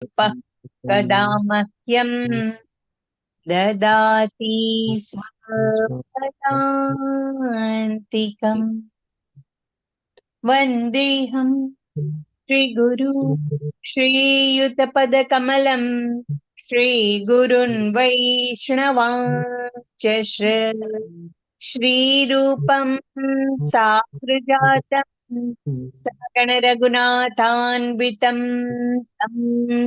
कदा मह्यं ददाति स्वपदान्तिकम् वन्देऽहं श्रीगुरु श्रीयुतपदकमलं श्रीगुरुन् वैष्णवांश्च श्रीरूपं साग्रजातं सकलरघुनाथान्वितं तं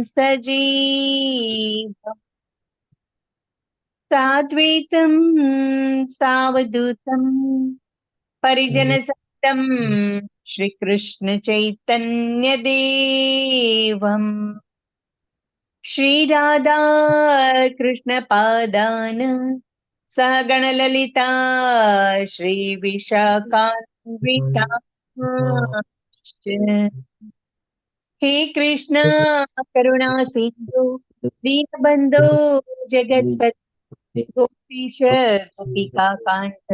सजीवम् साद्वैतं सावधूतं परिजनसहितं श्रीकृष्णचैतन्यदेवम् श्रीराधा कृष्णपादान् सहगणललिता श्रीविशाखान्वितांश्च हे कृष्ण करुणा सिन्धु दीनबन्धो जगत्पते गोपीश गोपिकान्त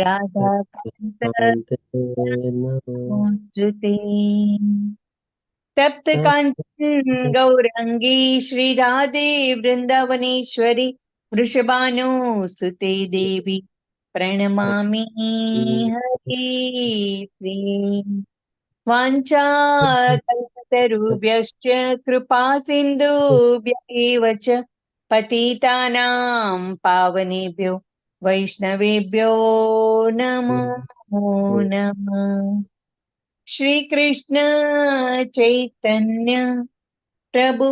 राधाकान्त नमोऽस्तुते तप्त कांचन गौरंगी श्री राधे वृंदावनेश्वरी वृषभानुसुते देवी प्रणमामि हरे प्रेम वाञ्छाकल्पतरुभ्यश्च कृपा सिन्धुभ्य एव च पतितानां पावनेभ्यो वैष्णवेभ्यो नमो नमः श्री कृष्ण चैतन्य प्रभु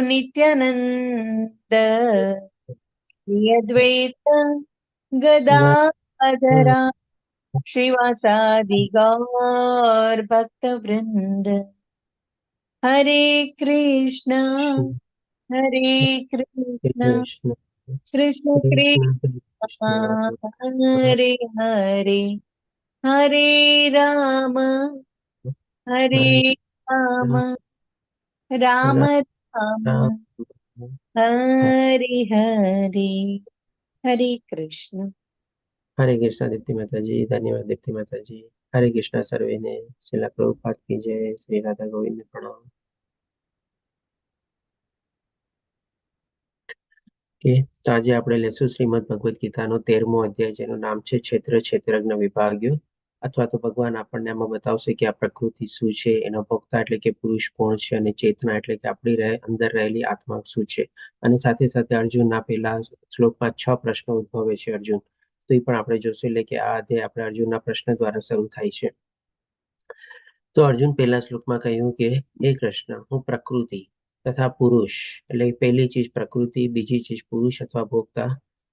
नित्यानंद श्री अद्वैत गदाधरा श्रीवासादि गौर भक्त वृंद हरे कृष्ण कृष्ण कृष्ण कृष्ण कृष्ण कृष्ण हरे हरे हरे राम हरे राम राम राम हरे हरे हरे कृष्ण हरे कृष्ण दीप्ति माता जी। धन्यवाद दीप्ति माता जी। हरे कृष्ण सर्वे ने। श्रीला प्रभुपाद की जय। श्री राधा गोविंद ने प्रणाम। કે તો આજે આપણે લેશું શ્રીમદ ભગવદ્ ગીતાનો 13મો અધ્યાય, જેનું નામ છે ક્ષેત્ર ક્ષેત્રજ્ઞ વિભાગ્યો, અથવા તો ભગવાન આપણને આમાં બતાવશે કે આ પ્રકૃતિ શું છે, એનો ભોક્તા એટલે કે પુરુષ કોણ છે, અને ચેતના એટલે કે આપણી અંદર રહેલી આત્મા શું છે. અને સાથે સાથે અર્જુનના પહેલા શ્લોકમાં 6 પ્રશ્નો ઉદ્ભવે છે અર્જુન, તો એ પણ આપણે જોશું. એટલે કે આ અધ્યાય આપણે અર્જુનના પ્રશ્ન દ્વારા શરૂ થાય છે. તો અર્જુન પહેલા શ્લોકમાં કહ્યું કે હે કૃષ્ણ, હું પ્રકૃતિ તથા પુરુષ, એટલે પહેલી ચીજ પ્રકૃતિ, બીજી ચીજ પુરુષ અથવા ભોગતા,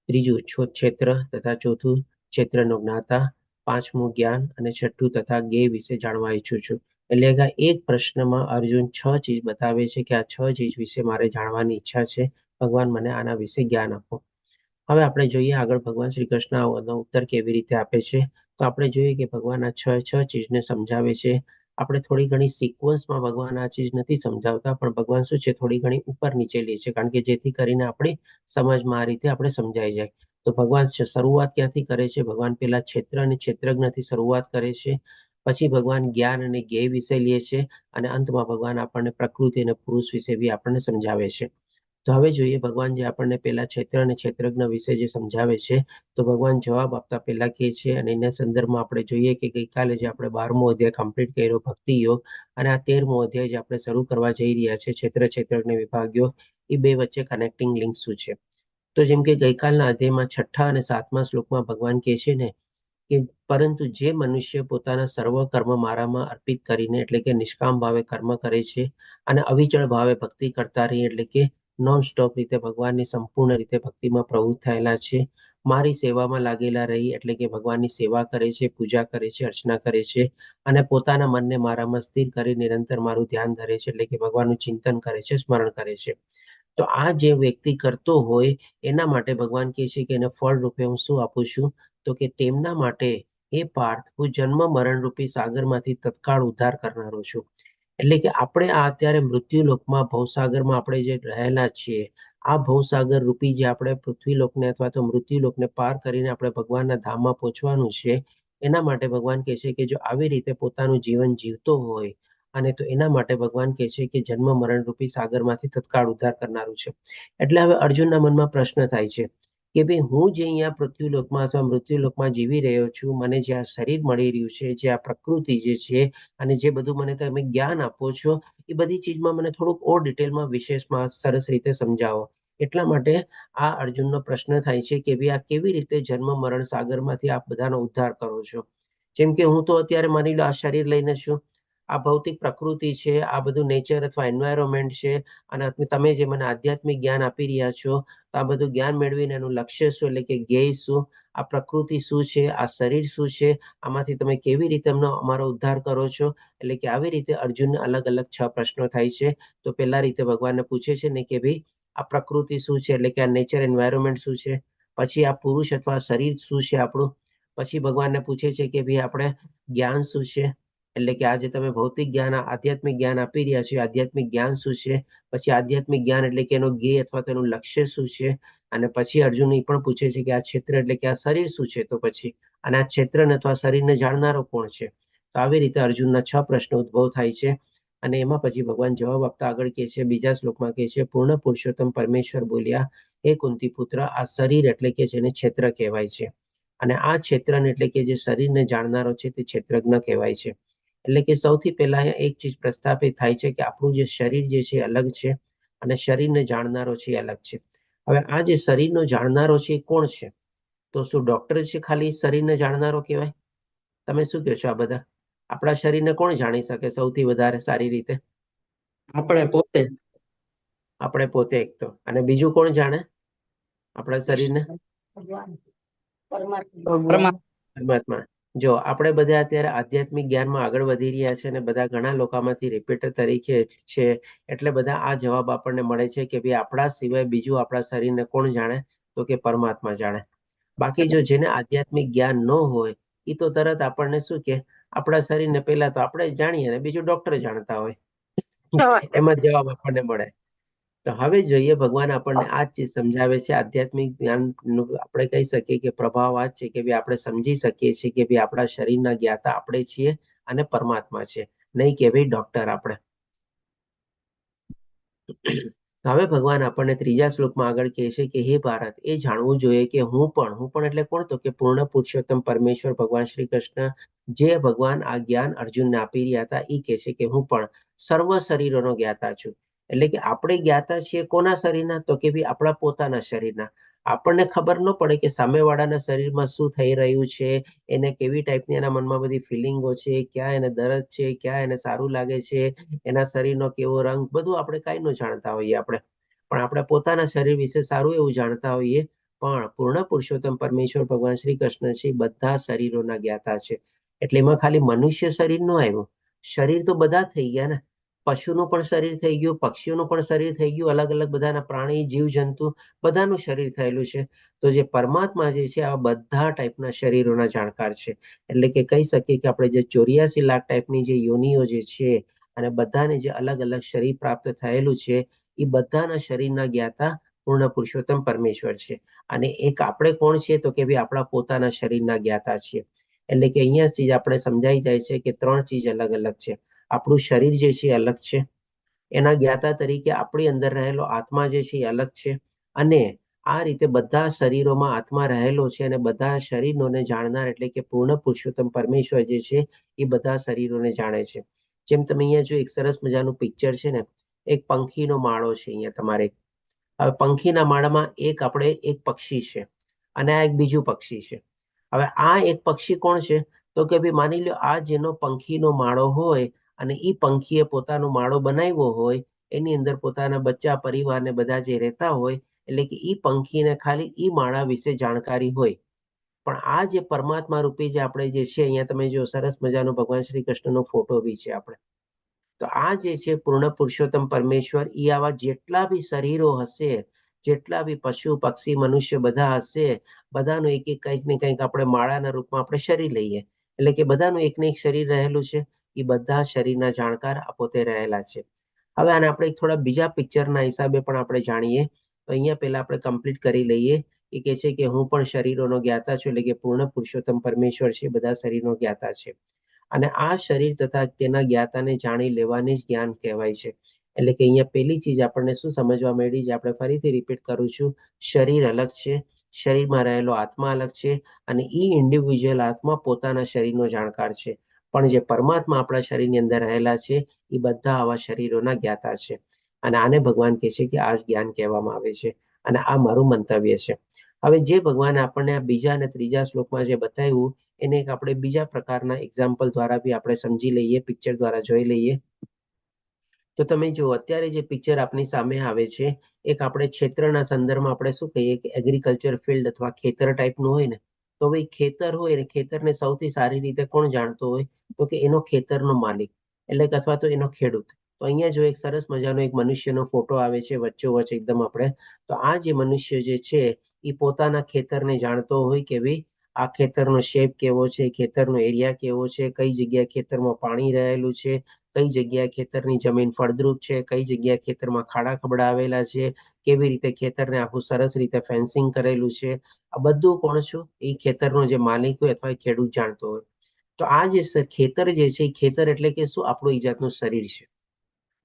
ત્રીજું ક્ષેત્ર તથા ચોથું ક્ષેત્રનો જ્ઞાતા, પાંચમું જ્ઞાન અને છઠ્ઠું તથા જ્ઞેય વિશે જાણવા ઈચ્છું છું. એટલે કે એક પ્રશ્નમાં અર્જુન 6 ચીજ બતાવે છે કે આ 6 ચીજ વિશે મારે જાણવાની ઈચ્છા છે. ભગવાન મને આના વિશે જ્ઞાન આપો. હવે આપણે જોઈએ આગળ ભગવાન શ્રી કૃષ્ણ આનો ઉત્તર કેવી રીતે આપે છે. તો આપણે જોઈએ કે ભગવાન આ 6 ચીજને સમજાવે છે. આપણે થોડી ઘણી સિક્વન્સમાં ભગવાન આ ચીજ નથી સમજાવતા, પણ ભગવાન શું છે થોડી ઘણી ઉપર નીચે લે છે, કારણ કે જેથી કરીને આપણી સમજમાં આ રીતે આપણે સમજાઈ જાય. તો ભગવાન શરૂઆત ક્યાંથી કરે છે? ભગવાન પેલા ક્ષેત્ર અને ક્ષેત્રજ્ઞથી શરૂઆત કરે છે, પછી ભગવાન જ્ઞાન અને જ્ઞેય વિશે લે છે, અને અંતમાં ભગવાન આપણને પ્રકૃતિ અને પુરુષ વિશે બી આપણને સમજાવે છે. તો હવે જોઈએ ભગવાન જે આપણને પેલા ક્ષેત્ર અને ક્ષેત્રજ્ઞ વિશે જે સમજાવે છે, તો ભગવાન જવાબ આપતા પહેલા કહે છે, અને એના સંદર્ભમાં આપણે જોઈએ કે ગઈકાલે જે આપણે 12મો અધ્યાય કમ્પ્લીટ કર્યો ભક્તિ યોગ, અને આ 13મો અધ્યાય જે આપણે શરૂ કરવા જઈ રહ્યા છે ક્ષેત્ર ક્ષેત્રજ્ઞ વિભાગ્યો, એ બે વચ્ચે કનેક્ટિંગ લિંક શું છે. તો જેમ કે ગઈકાલના અધ્યાયમાં 6ઠ્ઠા અને 7મા શ્લોકમાં ભગવાન કહે છે ને કે પરંતુ જે મનુષ્ય પોતાના સર્વ કર્મ મારામાં અર્પિત કરીને, એટલે કે નિષ્કામ ભાવે કર્મ કરે છે અને અવિચળ ભાવે ભક્તિ કરતા રહી, એટલે કે નોન સ્ટોપ રીતે ભગવાનની સંપૂર્ણ રીતે ભક્તિમાં પ્રવૃત્ત થયેલા છે, મારી સેવામાં લાગેલા રહી, એટલે કે ભગવાનની સેવા કરે છે, પૂજા કરે છે, અર્ચના કરે છે, અને પોતાના મનને મારામાં સ્થિર કરી નિરંતર મારું ધ્યાન ધરે છે, એટલે કે ભગવાનનું ચિંતન કરે છે, સ્મરણ કરે છે. તો આ જે વ્યક્તિ કરતો હોય એના માટે ભગવાન કહે છે કે એને ફળ રૂપે હું શું આપું છું? તો કે તેમના માટે એ પાર્થ, હું જન્મ મરણ રૂપી સાગરમાંથી તત્કાળ ઉદ્ધાર કરનારો છું. એટલે કે આપણે આ અત્યારે મૃત્યુલોકમાં ભવસાગરમાં આપણે જે રહેલા છીએ, આ ભવસાગર રૂપી જે આપણે પૃથ્વીલોકને અથવા તો મૃત્યુલોકને પાર કરીને આપણે ભગવાનના ધામમાં પહોંચવાનું છે, એના માટે ભગવાન કહે છે કે જો આવી રીતે પોતાનું જીવન જીવતો હોય અને તો એના માટે ભગવાન કહે છે કે જન્મ મરણ રૂપી સાગરમાંથી તત્કાળ ઉદ્ધાર કરનારું છે. એટલે હવે અર્જુનના મનમાં પ્રશ્ન થાય છે કે ભાઈ હું જે અહીંયા પૃથ્વીલોકમાં અથવા મૃત્યુલોકમાં જીવી રહ્યો છું, મને જે આ શરીર મળી રહ્યું છે, જે આ પ્રકૃતિ જે છે અને જે બધું મને તમે જ્ઞાન આપો છો, એ બધી ચીજમાં મને થોડુંક ઓર ડિટેલમાં વિશેષમાં સરસ રીતે સમજાવો. એટલા માટે આ અર્જુનનો પ્રશ્ન થાય છે કે ભાઈ આ કેવી રીતે જન્મ મરણ સાગરમાંથી આપ બધાનો ઉદ્ધાર કરો છો. જેમ કે હું તો અત્યારે માની લો આ શરીર લઈને છું, આ ભૌતિક પ્રકૃતિ છે, આ બધું નેચર અથવા એન્વાયરમેન્ટ છે, અને તમે જે મને આધ્યાત્મિક જ્ઞાન આપી રહ્યા છો, તો આ બધું જ્ઞાન મેળવીને એનું લક્ષ્ય શું, એટલે કે ધ્યેય શું, આ પ્રકૃતિ શું છે, આ શરીર શું છે, આમાંથી તમે કેવી રીતે અમારો ઉદ્ધાર કરો છો. એટલે કે આવી રીતે અર્જુનને અલગ અલગ 6 પ્રશ્નો થાય છે. તો પહેલા રીતે ભગવાનને પૂછે છે ને કે ભાઈ આ પ્રકૃતિ શું છે, એટલે કે આ નેચર એન્વાયરમેન્ટ શું છે, પછી આ પુરુષ અથવા શરીર શું છે આપણું, પછી ભગવાનને પૂછે છે કે ભાઈ આપણે જ્ઞાન શું છે, એટલે કે આજે તમે ભૌતિક જ્ઞાન આધ્યાત્મિક જ્ઞાન આપી રહ્યા છો, આધ્યાત્મિક જ્ઞાન શું છે, પછી આધ્યાત્મિક જ્ઞાન એટલે કે એનો ધ્યેય અથવા તેનું લક્ષ્ય શું છે, અને પછી અર્જુન એ પણ પૂછે છે કે આ ક્ષેત્ર એટલે કે આ શરીર શું છે, તો પછી અને આ ક્ષેત્રને અથવા શરીરને જાણનારો કોણ છે. તો આવી રીતે અર્જુનના 6 પ્રશ્નો ઉદ્ભવ થાય છે. અને એમાં પછી ભગવાન જવાબ આપતા આગળ કહે છે, બીજા શ્લોકમાં કહે છે, પૂર્ણ પુરુષોત્તમ પરમેશ્વર બોલ્યા, હે કુંતી પુત્ર, આ શરીર એટલે કે જેને ક્ષેત્ર કહેવાય છે, અને આ ક્ષેત્રને એટલે કે જે શરીરને જાણનારો છે તે ક્ષેત્રજ્ઞ કહેવાય છે. એટલે કે સૌથી પહેલા એક ચીજ પ્રસ્થાપિત થાય છે કે આપણું જે શરીર જે છે અલગ છે અને શરીરને જાણનારો છે એ અલગ છે. હવે આ જે શરીરનો જાણનારો છે એ કોણ છે? તો શું ડોક્ટર છે ખાલી શરીરને જાણનારો કહેવાય? તમે શું કહો છો આ બધા? આપણા શરીરને કોણ જાણી શકે સૌથી વધારે સારી રીતે? આપણે પોતે. આપણે પોતે એક તો, અને બીજું કોણ જાણે આપણા શરીરને? પરમાત્મા. જો આપણે બધા અત્યારે આધ્યાત્મિક જ્ઞાનમાં આગળ વધી રહ્યા છે અને બધા ઘણા લોકોમાંથી રિપીટર તરીકે છે, એટલે બધા આ જવાબ આપણને મળે છે કે ભાઈ આપણા સિવાય બીજું આપણા શરીરને કોણ જાણે? તો કે પરમાત્મા જાણે. બાકી જો જેને આધ્યાત્મિક જ્ઞાન ન હોય એ તો તરત આપણને શું કે આપણા શરીરને પહેલા તો આપણે જ જાણીએ અને બીજું ડોક્ટર જાણતા હોય. એમાં જવાબ આપણને મળે. તો હવે જોઈએ ભગવાન આપણને આ જ ચીજ સમજાવે છે. આધ્યાત્મિક જ્ઞાનનું આપણે કહી શકીએ કે પ્રભાવ આ છે કે ભાઈ આપણે સમજી શકીએ છીએ કે ભાઈ આપણા શરીરના જ્ઞાતા આપણે છીએ અને પરમાત્મા છે, નહીં કે ભાઈ ડોક્ટર આપણે. હવે ભગવાન આપણને ત્રીજા શ્લોકમાં આગળ કહે છે કે હે ભારત, એ જાણવું જોઈએ કે હું પણ એટલે કોણ? તો કે પૂર્ણ પુરુષોત્તમ પરમેશ્વર ભગવાન શ્રી કૃષ્ણ, જે ભગવાન આ જ્ઞાન અર્જુનને આપી રહ્યા હતા, એ કહે છે કે હું પણ સર્વ શરીરોનો જ્ઞાતા છું. એટલે કે આપણે જ્ઞાતા છીએ કોના શરીરના? તો કે ભાઈ આપણા પોતાના શરીરના. આપણને ખબર ન પડે કે સામેવાળાના શરીરમાં શું થઈ રહ્યું છે, એને કેવી ટાઈપની એના મનમાં બધી ફિલિંગો છે, ક્યાં એને દર્દ છે, ક્યાં એને સારું લાગે છે, એના શરીરનો કેવો રંગ, બધું આપણે કાંઈ ન જાણતા હોઈએ આપણે. પણ આપણે પોતાના શરીર વિશે સારું એવું જાણતા હોઈએ. પણ પૂર્ણ પુરુષોત્તમ પરમેશ્વર ભગવાન શ્રી કૃષ્ણ છે બધા શરીરોના જ્ઞાતા છે. એટલે એમાં ખાલી મનુષ્ય શરીર ન આવ્યું, શરીર તો બધા થઈ ગયા ને. પશુનું પણ શરીર થઈ ગયું, પક્ષીઓનું પણ શરીર થઈ ગયું, અલગ અલગ બધાના પ્રાણી, જીવ જંતુ બધાનું શરીર થયેલું છે. તો જે પરમાત્મા જે છે આ બધા ટાઈપના શરીરોના જાણકાર છે. એટલે કે કહી શકીએ કે આપણે જે 84 લાખ ટાઈપની જે યોનિઓ જે છે અને બધાને જે અલગ અલગ શરીર પ્રાપ્ત થયેલું છે, એ બધાના શરીરના જ્ઞાતા પૂર્ણ પુરુષોત્તમ પરમેશ્વર છે. અને એક આપણે કોણ છીએ? તો કે ભાઈ આપણા પોતાના શરીરના જ્ઞાતા છીએ. એટલે કે અહીંયા ચીજ આપણે સમજાઈ જાય છે કે 3 ચીજ અલગ અલગ છે. આપણું શરીર જે છે એ અલગ છે, એના જ્ઞાતા તરીકે આપણી અંદર રહેલો આત્મા જે છે એ અલગ છે, અને આ રીતે બધા શરીરોમાં આત્મા રહેલો છે અને બધા શરીરોને જાણનાર એટલે કે પૂર્ણ પુરુષોત્તમ પરમેશ્વર જે છે એ બધા શરીરોને જાણે છે. જેમ તમે અહીંયા જો એક સરસ મજાનું પિક્ચર છે ને, એક પંખીનો માળો છે અહીંયા તમારે. હવે પંખીના માળામાં એક પક્ષી છે અને આ એક બીજું પક્ષી છે. હવે આ એક પક્ષી કોણ છે? તો કે ભાઈ માની લો આ જેનો પંખીનો માળો હોય અને એ પંખીએ પોતાનો માળો બનાવ્યો હોય, એની અંદર પોતાના બચ્ચા પરિવારને બધા જે રહેતા હોય, એટલે કે એ પંખીને ખાલી એ માળા વિશે જાણકારી હોય. પણ આ જે પરમાત્મા રૂપી જે આપણે જે છે અહીંયા તમે જો સરસ મજાનો ભગવાન શ્રી કૃષ્ણનો ફોટો બી છે આપણે. તો આ જે છે પૂર્ણ પુરુષોત્તમ પરમેશ્વર, એ આવા જેટલા બી શરીરો હશે, જેટલા બી પશુ પક્ષી મનુષ્ય બધા હશે, બધાનું એક એક કંઈક ને કંઈક આપણે માળાના રૂપમાં આપણે શરીર લઈએ. એટલે કે બધાનું એક ને એક શરીર રહેલું છે. એ બધા શરીરના જાણકાર આ પોતે રહેલા છે. હવે આને આપણે થોડા બીજા પિક્ચરના હિસાબે પણ આપણે જાણીએ. તો અહીંયા પહેલા આપણે કમ્પ્લીટ કરી લઈએ. એ કહે છે કે હું પણ શરીરોનો જ્ઞાતા છું, એટલે કે પૂર્ણ પુરુષોત્તમ પરમેશ્વર છે બધા શરીરનો જ્ઞાતા છે. અને આ શરીર તથા તેના જ્ઞાતાને જાણી લેવાની જ જ્ઞાન કહેવાય છે. એટલે કે અહીંયા પેલી ચીજ આપણને શું સમજવા મળી છે, આપણે ફરીથી રિપીટ કરું છું, શરીર અલગ છે, શરીરમાં રહેલો આત્મા અલગ છે, અને ઈ ઇન્ડિવિજ્યુઅલ આત્મા પોતાના શરીરનો જાણકાર છે. પણ જે પરમાત્મા આપણા શરીરની અંદર રહેલા છે એ બધા આવા શરીરોના જ્ઞાતા છે. અને આને ભગવાન કહે છે કે આ જ જ્ઞાન કહેવામાં આવે છે. અને આ મારું મંતવ્ય છે. હવે જે ભગવાને આપણને આ બીજા અને ત્રીજા શ્લોકમાં જે બતાવ્યું એને એક આપણે બીજા પ્રકારના એક્ઝામ્પલ દ્વારા બી આપણે સમજી લઈએ, પિક્ચર દ્વારા જોઈ લઈએ. તો તમે જો અત્યારે જે પિક્ચર આપની સામે આવે છે, એક આપણે ક્ષેત્રના સંદર્ભમાં આપણે શું કહીએ કે એગ્રીકલ્ચર ફિલ્ડ અથવા ખેતર ટાઈપનું હોય ને, તો ભાઈ ખેતર હોય ને, ખેતરને સૌથી સારી રીતે કોણ જાણતો હોય, તો કે એનો ખેતરનો માલિક, એટલે કે અથવા તો એનો ખેડૂત. તો અહીંયા જો એક સરસ મજાનો એક મનુષ્યનો ફોટો આવે છે વચ્ચોવચ્ચ એકદમ આપણે, તો આ જે મનુષ્ય જે છે એ પોતાના ખેતરને જાણતો હોય કે ભાઈ આ ખેતરનો શેપ કેવો છે, ખેતરનો એરિયા કેવો છે, કઈ જગ્યાએ ખેતરમાં પાણી રહેલું છે, કઈ જગ્યાએ ખેતરની જમીન ફળદ્રુપ છે, કઈ જગ્યાએ ખેતરમાં ખાડા ખબડા આવેલા છે, કેવી રીતે ખેતરને આખું સરસ રીતે ફેન્સિંગ કરેલું છે. આ બધું કોણ છું, એ ખેતરનો જે માલિક હોય અથવા ખેડૂત જાણતો હોય. તો આ જે ખેતર જે છે એ ખેતર એટલે કે શું, આપણું ઈ જાતનું શરીર છે.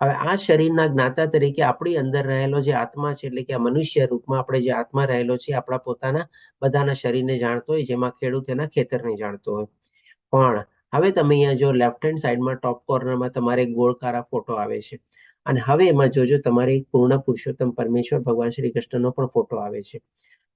હવે આ શરીરના જ્ઞાતા તરીકે આપણી અંદર રહેલો જે આત્મા છે, એટલે કે આ મનુષ્ય રૂપમાં આપણે જે આત્મા રહેલો છે, આપણા પોતાના બધાના શરીરને જાણતો હોય, જેમાં ખેડૂત એના ખેતરને જાણતો હોય. પણ હવે તમે અહીંયા જો લેફ્ટ હેન્ડ સાઈડમાં ટોપ કોર્નરમાં તમારે ગોળકારા ફોટો આવે છે, અને હવે એમાં જોજો તમારે પૂર્ણ પુરુષોત્તમ પરમેશ્વર ભગવાન શ્રી કૃષ્ણનો પણ ફોટો આવે છે.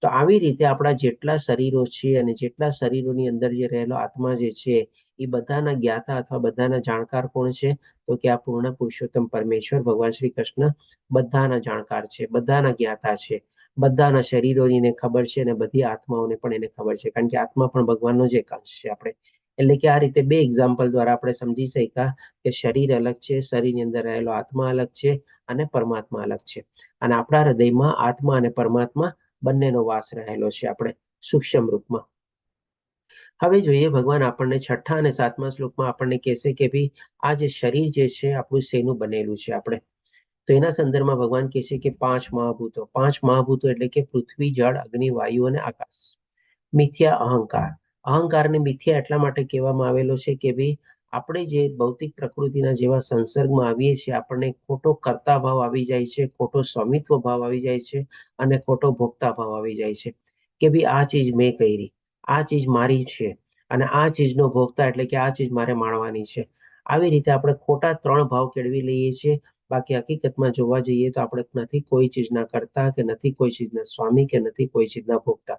તો આવી રીતે આપણા જેટલા શરીરો છે અને જેટલા શરીરોની અંદર જે રહેલો આત્મા જે છે એ બધાના જ્ઞાતા અથવા બધાના જાણકાર કોણ છે, તો કે આ પૂર્ણ પુરુષોત્તમ પરમેશ્વર ભગવાન શ્રી કૃષ્ણ બધાના જાણકાર છે, બધાના જ્ઞાતા છે, બધાના શરીરોની એને ખબર છે અને બધી આત્માઓને પણ એને ખબર છે, કારણ કે આત્મા પણ ભગવાનનો જ એક અંશ છે આપણે. એટલે કે આ રીતે બે એક્ઝામ્પલ દ્વારા આપણે સમજી શક્યા કે શરીર અલગ છે, શરીરની અંદર રહેલો આત્મા અલગ છે અને પરમાત્મા અલગ છે. અને આપણા હૃદયમાં આત્મા અને પરમાત્મા બંનેનો વાસ રહેલો છે આપણે સૂક્ષ્મ રૂપમાં. હવે જોઈએ ભગવાન આપણને છઠ્ઠા અને સાતમા શ્લોકમાં આપણને કહેશે કે ભાઈ આ જે શરીર જે છે આપણું શેનું બનેલું છે આપણે. તો એના સંદર્ભમાં ભગવાન કહે છે કે પાંચ મહાભૂતો એટલે કે પૃથ્વી, જળ, અગ્નિ, વાયુ અને આકાશ. મિથ્યા અહંકાર, અહંકારને મિથ્યા એટલા માટે કહેવામાં આવેલો છે કે ભાઈ આપણે જે ભૌતિક પ્રકૃતિના જેવા સંસર્ગમાં આવીએ છીએ, આપણને ખોટો કર્તા ભાવ આવી જાય છે, ખોટો સ્વામિત્વ ભાવ આવી જાય છે અને ખોટો ભોગતા ભાવ આવી જાય છે કે ભાઈ આ ચીજ મેં કરી, આ ચીજ મારી છે અને આ ચીજનો ભોગતા એટલે કે આ ચીજ મારે માણવાની છે. આવી રીતે આપણે ખોટા ત્રણ ભાવ કેળવી લઈએ છીએ. બાકી હકીકતમાં જોવા જઈએ તો આપણે નથી કોઈ ચીજના કરતા કે નથી કોઈ ચીજના સ્વામી કે નથી કોઈ ચીજના ભોગતા,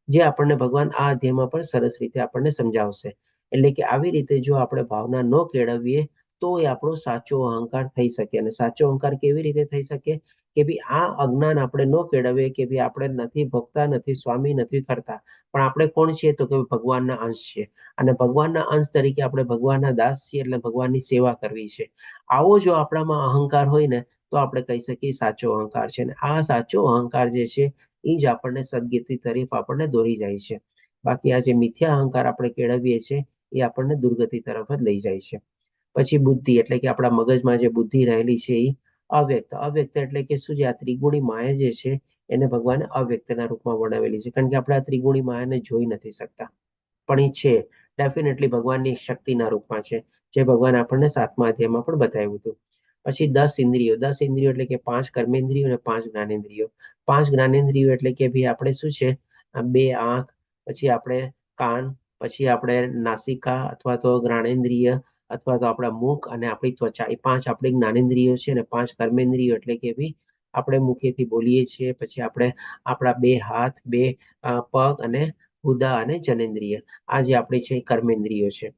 જે આપણને ભગવાન આ અધ્યાયમાં પણ સરસ રીતે આપણને સમજાવશે. એટલે કે આવી રીતે જો આપણે ભાવના ન કેળવીએ તો એ આપણો સાચો અહંકાર થઈ શકે. અને સાચો અહંકાર કેવી રીતે થઈ શકે કે ભાઈ આ અજ્ઞાન આપણે ન કેળવીએ કે ભાઈ આપણે નથી ભોગતા, નથી સ્વામી, નથી કરતા, પણ આપણે કોણ છીએ, તો કે ભગવાનના અંશ છીએ. અને ભગવાનના અંશ તરીકે આપણે ભગવાનના દાસ છીએ, એટલે ભગવાનની સેવા કરવી છે. આવો જો આપણામાં અહંકાર હોય ને તો આપણે કહી શકીએ સાચો અહંકાર છે. અને આ સાચો અહંકાર જે છે એ જ આપણને સદગતિ તરફ આપણને દોરી જાય છે. બાકી આ જે મિથ્યા અહંકાર આપણે કેળવીએ છીએ એ આપણને દુર્ગતિ તરફ જ લઈ જાય છે. પછી બુદ્ધિ એટલે કે આપણા મગજમાં જે બુદ્ધિ રહેલી છે એ અવ્યક્ત એટલે કે શું, જે આ ત્રિગુણી માયા જે છે એને ભગવાને અવ્યક્તના રૂપમાં વર્ણવેલી છે. કારણ કે આપણે આ ત્રિગુણી માયાને જોઈ નથી શકતા, પણ એ છે ડેફિનેટલી ભગવાનની શક્તિના રૂપમાં છે, જે ભગવાન આપણને સાતમા અધ્યાયમાં પણ બતાવ્યું હતું. પછી 10 ઇન્દ્રિયો એટલે કે 5 કર્મેન્દ્રિયો અને 5 જ્ઞાનેન્દ્રિયો. 5 જ્ઞાનેન્દ્રિયો એટલે કે ભાઈ આપણે શું છે, 2 આંખ, પછી આપણે કાન, પછી આપણે નાસિકા અથવા તો જ્ઞાનેન્દ્રિય અથવા તો આપણા મુખ અને આપણી ત્વચા, એ 5 આપણી જ્ઞાનેન્દ્રિયો છે. અને 5 કર્મેન્દ્રિયો એટલે કે ભાઈ આપણે મુખેથી બોલીએ છીએ, પછી આપણે આપણા 2 હાથ, 2 પગ અને ઉદા અને જનેન્દ્રિય, આ જે આપણી છે કર્મેન્દ્રિયો છે.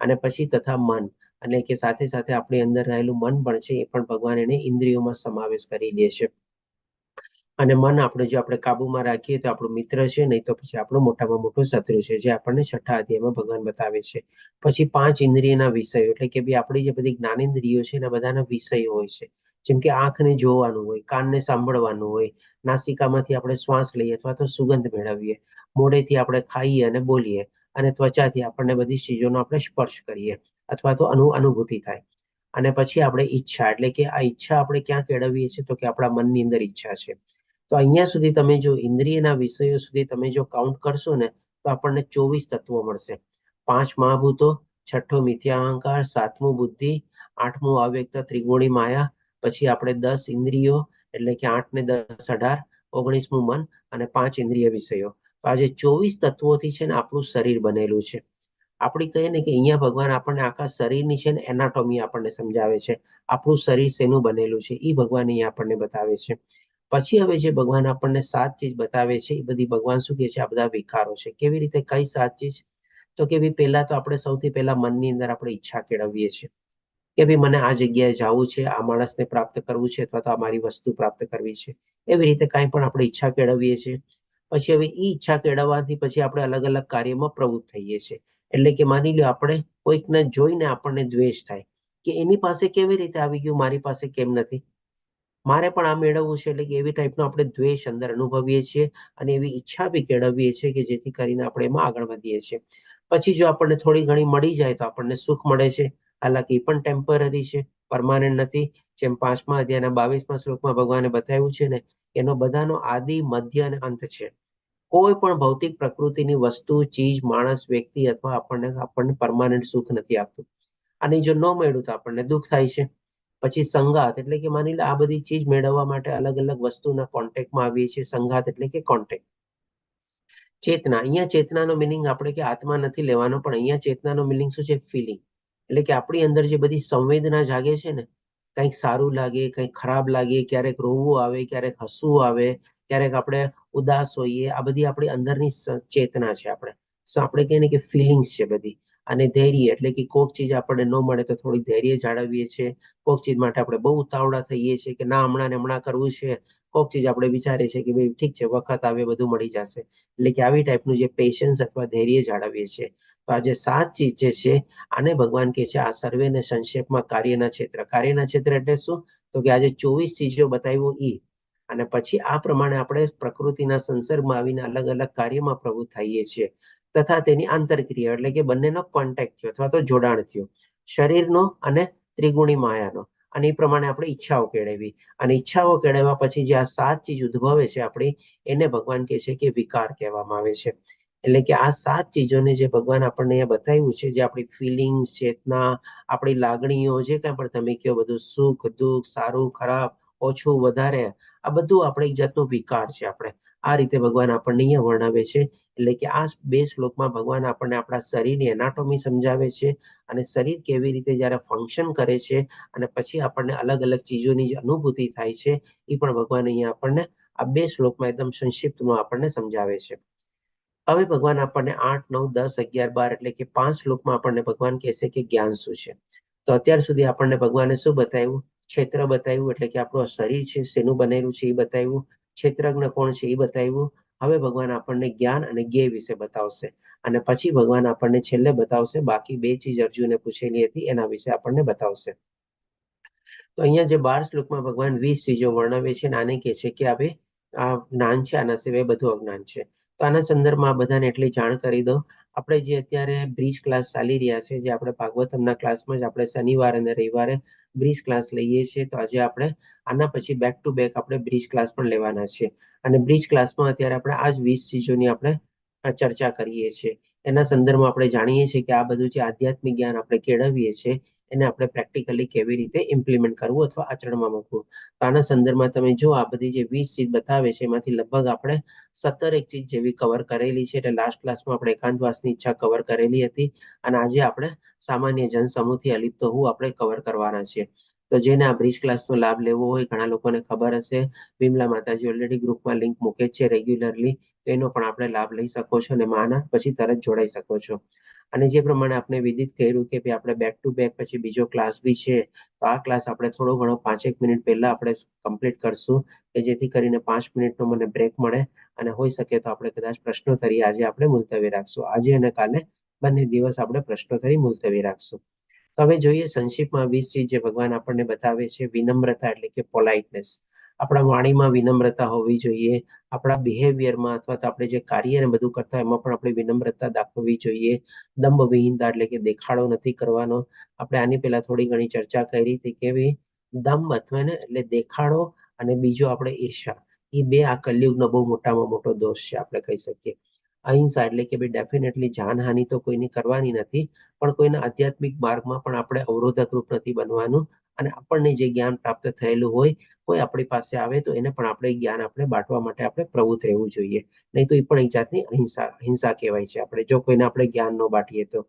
અને પછી તથા મન, એટલે કે સાથે સાથે આપણી અંદર રહેલું મન પણ છે, એ પણ ભગવાન એને ઇન્દ્રિયોમાં સમાવેશ કરી દે છે. અને મન આપણે જો આપણે કાબુમાં રાખીએ તો આપણું મિત્ર છે, નહીં તો પછી આપણો મોટામાં મોટો શત્રુ છે, જે આપણને છઠ્ઠા અધ્યાયમાં ભગવાન બતાવે છે. પછી 5 ઇન્દ્રિયના વિષયો એટલે કે ભાઈ આપણી જે બધી જ્ઞાનેન્દ્રિયો છે એના બધાના વિષયો હોય છે. જેમ કે આંખને જોવાનું હોય, કાનને સાંભળવાનું હોય, નાસિકામાંથી આપણે શ્વાસ લઈએ અથવા તો સુગંધ મેળવીએ, મોઢેથી આપણે ખાઈએ અને બોલીએ, અને ત્વચાથી આપણને બધી ચીજોનો આપણે સ્પર્શ કરીએ અથવા તો અનુભૂતિ થાય. અને પછી આપણે ઈચ્છા એટલે કે આ ઈચ્છા આપણે ક્યાં કેળવીએ છીએ, તો કે આપણા મનની અંદર ઈચ્છા છે. તો અહીંયા સુધી તમે જો ઇન્દ્રિયના વિષયો સુધી તમે જો કાઉન્ટ કરશો ને તો આપણને 24 તત્વો મળશે. 5 મહાભૂતો, છઠ્ઠો મિથ્યા અહંકાર, સાતમું બુદ્ધિ, આઠમું અવ્યક્ત ત્રિગુણી માયા, પછી આપણે 10 ઇન્દ્રિયો એટલે કે 8 ને 10 18, 19મું મન અને 5 ઇન્દ્રિય વિષયો. તો આજે 24 તત્વોથી છે ને આપણું શરીર બનેલું છે. આપણે કહીએ ને કે અહીંયા ભગવાન આપણને આખા શરીરની છે ને એનાટોમી આપણને સમજાવે છે. આપણું શરીર શેનું બનેલું છે એ ભગવાન અહીંયા આપણને બતાવે છે. પછી હવે જે ભગવાન આપણને 7 ચીજ બતાવે છે એ બધી ભગવાન શું કહે છે, આ બધા વિકારો છે. કેવી રીતે, કઈ 7 ચીજ? તો કે ભાઈ પહેલા તો આપણે સૌથી પહેલા મનની અંદર આપણે ઈચ્છા કેળવીએ છીએ કે ભાઈ મને આ જગ્યાએ જવું છે, આ માણસને પ્રાપ્ત કરવું છે અથવા તો આ મારી વસ્તુ પ્રાપ્ત કરવી છે. એવી રીતે કાંઈ પણ આપણે ઈચ્છા કેળવીએ છીએ. પછી હવે એ ઈચ્છા કેળવવાથી પછી આપણે અલગ અલગ કાર્યમાં પ્રવૃત્ત થઈએ છીએ. એટલે કે માની લો આપણે કોઈકને જોઈને આપણને દ્વેષ થાય કે એની પાસે કેવી રીતે આવી ગયું, મારી પાસે કેમ નથી, મારે પણ આ મેળવવું છે. એટલે કે એવી ટાઈપનો આપણે દ્વેષ અંદર અનુભવીએ છીએ અને એવી ઈચ્છા બી કેળવીએ છીએ કે જેથી કરીને આપણે એમાં આગળ વધીએ છીએ. પછી જો આપણને થોડી ઘણી મળી જાય તો આપણને સુખ મળે છે. હાલાકી પણ ટેમ્પરરી છે, પરમાનન્ટ નથી. જેમ 5મા અધ્યાયના 22મા શ્લોકમાં ભગવાને બતાવ્યું છે ને, એનો બધાનો આદિ, મધ્ય અને અંત છે. કોઈ પણ ભૌતિક પ્રકૃતિની વસ્તુ, ચીજ, માણસ, વ્યક્તિ અથવા આપણને પરમાનન્ટ સુખ નથી આપતું. અને જો ન મળ્યું તો આપણને દુઃખ થાય છે. પછી સંગાત એટલે કે માની લો આ બધી ચીજ મેળવવા માટે અલગ અલગ વસ્તુના કોન્ટેક્ટમાં આવીએ છીએ. સંગાત એટલે કે કોન્ટેક્ટ. ચેતના, અહીંયા ચેતનાનો મિનિંગ આપણે કે આત્મા નથી લેવાનો, પણ અહીંયા ચેતનાનો મિનિંગ શું છે, ફિલિંગ. એટલે કે આપણી અંદર જે બધી સંવેદના જાગે છે ને, કંઈક સારું લાગે, કંઈક ખરાબ લાગે, ક્યારેક રોવું આવે, ક્યારેક હસવું આવે, ક્યારેક આપણે ઉદાસ હોઈએ, આ બધી આપણી અંદરની ચેતના છે. આપણે કહીએ ને કે ફિલિંગ્સ છે બધી. અને ધૈર્ય એટલે કે કોઈક ચીજ આપણને ન મળે તો થોડી ધૈર્ય જાળવીએ છીએ. કોઈક ચીજ માટે આપણે બહુ ઉતાવળા થઈએ છીએ કે ના હમણાં ને હમણાં કરવું છે. કોઈક ચીજ આપણે વિચારીએ છીએ કે ભાઈ ઠીક છે, વખત આવે બધું મળી જશે. એટલે કે આવી ટાઈપનું જે પેશન્સ અથવા ધૈર્ય જાળવીએ છીએ. તો આ જે 7 ચીજ જે છે આને ભગવાન કહે છે આ સર્વેને સંક્ષેપમાં કાર્યના ક્ષેત્ર. કાર્યના ક્ષેત્ર એટલે શું? તો કે આજે 24 ચીજો બતાવ્યું ઈ. અને પછી આ પ્રમાણે આપણે પ્રકૃતિના સંસર્ગમાં આવીને અલગ અલગ કાર્યમાં પ્રવૃત્ત થઈએ છીએ. તથા તેની આંતરક્રિયા એટલે કે બંનેનો કોન્ટેક્ટ થયો અથવા તો જોડાણ થયું, શરીરનો અને ત્રિગુણી માયાનો. અને એ પ્રમાણે આપણે ઈચ્છાઓ કેળવી. અને ઈચ્છાઓ કેળવ્યા પછી જે આ 7 ચીજ ઉદ્ભવે છે આપણી, એને ભગવાન કહે છે કે વિકાર કહેવામાં આવે છે. એટલે કે આ 7 ચીજોને જે ભગવાન આપણને અહીંયા બતાવ્યું છે, જે આપણી ફિલિંગ્સ, ચેતના, આપણી લાગણીઓ, જે કાંઈ પણ તમે કહો બધું, સુખ, દુઃખ, સારું, ખરાબ, ઓછું, વધારે, આ બધું આપણે એક જાતનો વિકાર છે. આપણે આ રીતે ભગવાન આપણને અહીંયા વર્ણવે છે. એટલે કે આ 2 શ્લોકમાં ભગવાન આપણને આપણા શરીરની એનાટોમી સમજાવે છે. અને શરીર કેવી રીતે જ્યારે ફંક્શન કરે છે અને પછી આપણને અલગ અલગ ચીજોની જે અનુભૂતિ થાય છે એ પણ ભગવાન અહીંયા આપણને આ 2 શ્લોકમાં એકદમ સંક્ષિપ્તમાં આપણને સમજાવે છે. હવે ભગવાન આપણને 8, 9, 10, 11, 12 એટલે કે 5 શ્લોકમાં આપણને ભગવાન કહેશે કે જ્ઞાન શું છે. તો અત્યાર સુધી આપણને ભગવાને શું બતાવ્યું? ક્ષેત્ર બતાવ્યું, એટલે કે આપણું શરીર છે શેનું બનેલું છે એ બતાવ્યું. ક્ષેત્રજ્ઞ કોણ છે એ બતાવ્યું. હવે ભગવાન આપણને જ્ઞાન અને જ્ઞેય વિશે બતાવશે. અને પછી ભગવાન આપણને છેલ્લે બતાવશે બાકી 2 ચીજ અર્જુને પૂછેલી હતી એના વિશે આપણને બતાવશે. તો અહીંયા જે 12 શ્લોકમાં ભગવાન 20 ચીજો વર્ણવે છે અને આને કહે છે કે હવે આ જ્ઞાન છે, આના સિવાય બધું અજ્ઞાન છે. તો આના સંદર્ભમાં બધાને એટલી જાણ કરી દો. આપણે જે અત્યારે બ્રિજ ક્લાસ ચાલી રહ્યા છે, જે આપણે ભાગવતમના ક્લાસમાં જ આપણે શનિવાર અને રવિવારે બ્રિજ ક્લાસ લઈએ છીએ. તો આજે આપણે આના પછી બેક ટુ બેક આપણે બ્રિજ ક્લાસ પણ લેવાના છે. અને બ્રિજ ક્લાસમાં અત્યારે આપણે આ જ 20 ચીજોની આપણે ચર્ચા કરીએ છીએ. એના સંદર્ભમાં આપણે જાણીએ છીએ કે આ બધું જે આધ્યાત્મિક જ્ઞાન આપણે કેળવીએ છીએ એને આપણે પ્રેક્ટિકલી કેવી રીતે ઇમ્પ્લિમેન્ટ કરવું અથવા આચરણમાં મૂકવું. તો આના સંદર્ભમાં તમે જો આ બધી જે 20 ચીજ બતાવે છે એમાંથી લગભગ આપણે 17 ચીજ જેવી કવર કરેલી છે. એટલે લાસ્ટ ક્લાસમાં આપણે એકાંતવાસની ઈચ્છા કવર કરેલી હતી અને આજે આપણે સામાન્ય જનસમૂહથી અલિપ્ત હોવું આપણે કવર કરવાના છીએ. તો જેને આ બ્રિજ ક્લાસનો લાભ લેવો હોય, ઘણા લોકોને ખબર હશે વિમલા માતાજી ઓલરેડી ગ્રુપમાં લિંક મૂકે છે રેગ્યુલરલી, તો એનો પણ આપણે લાભ લઈ શકો છો અને માના પછી તરત જોડાઈ શકો છો. અને જે પ્રમાણે આપણે વિદિત કર્યું કે ભાઈ આપણે બેક ટુ બેક પછી બીજો ક્લાસ બી છે, તો આ ક્લાસ આપણે થોડો ઘણો 5 મિનિટ પહેલા આપણે કમ્પ્લીટ કરશું કે જેથી કરીને 5 મિનિટનો મને બ્રેક મળે અને હોઈ શકે તો આપણે કદાચ પ્રશ્નોત્તરી આજે આપણે મુલતવી રાખશું. આજે અને કાલે બંને દિવસ આપણે પ્રશ્નોત્તરી મુલતવી રાખશું. તો હવે જોઈએ સંક્ષિપ્તમાં 20 ચીજ જે ભગવાન આપણને બતાવે છે. વિનમ્રતા એટલે કે પોલાઇટનેસ. આપણા વાણીમાં વિનમ્રતા હોવી જોઈએ. આપણા બિહેવિયરમાં અથવા તો આપણે જે કાર્ય ને બધું કરતા એમાં પણ આપણે વિનમ્રતા દાખવવી જોઈએ. દંભ વિહીનતા એટલે કે દેખાડો નથી કરવાનો. આપણે આની પહેલા થોડી ઘણી ચર્ચા કરી હતી કે દંભ અથવા ને એટલે દેખાડો અને બીજો આપણે ઈર્ષા, એ બે આ કલયુગનો બહુ મોટામાં મોટો દોષ છે આપણે કહી શકીએ. અહિંસા એટલે કે ભાઈ ડેફિનેટલી જાનહાનિ તો કોઈની કરવાની નથી, પણ કોઈના આધ્યાત્મિક માર્ગમાં પણ આપણે અવરોધક રૂપ નથી બનવાનું. અને આપણને જે જ્ઞાન પ્રાપ્ત થયેલું હોય, કોઈ આપણી પાસે આવે તો એને પણ આપણે જ્ઞાન આપણે બાંટવા માટે આપણે પ્રવૃત્ત રહેવું જોઈએ. નહીં તો એ પણ એક જાતની હિંસા કહેવાય છે. આપણે જો કોઈને આપણે જ્ઞાન ન બાંટીએ તો.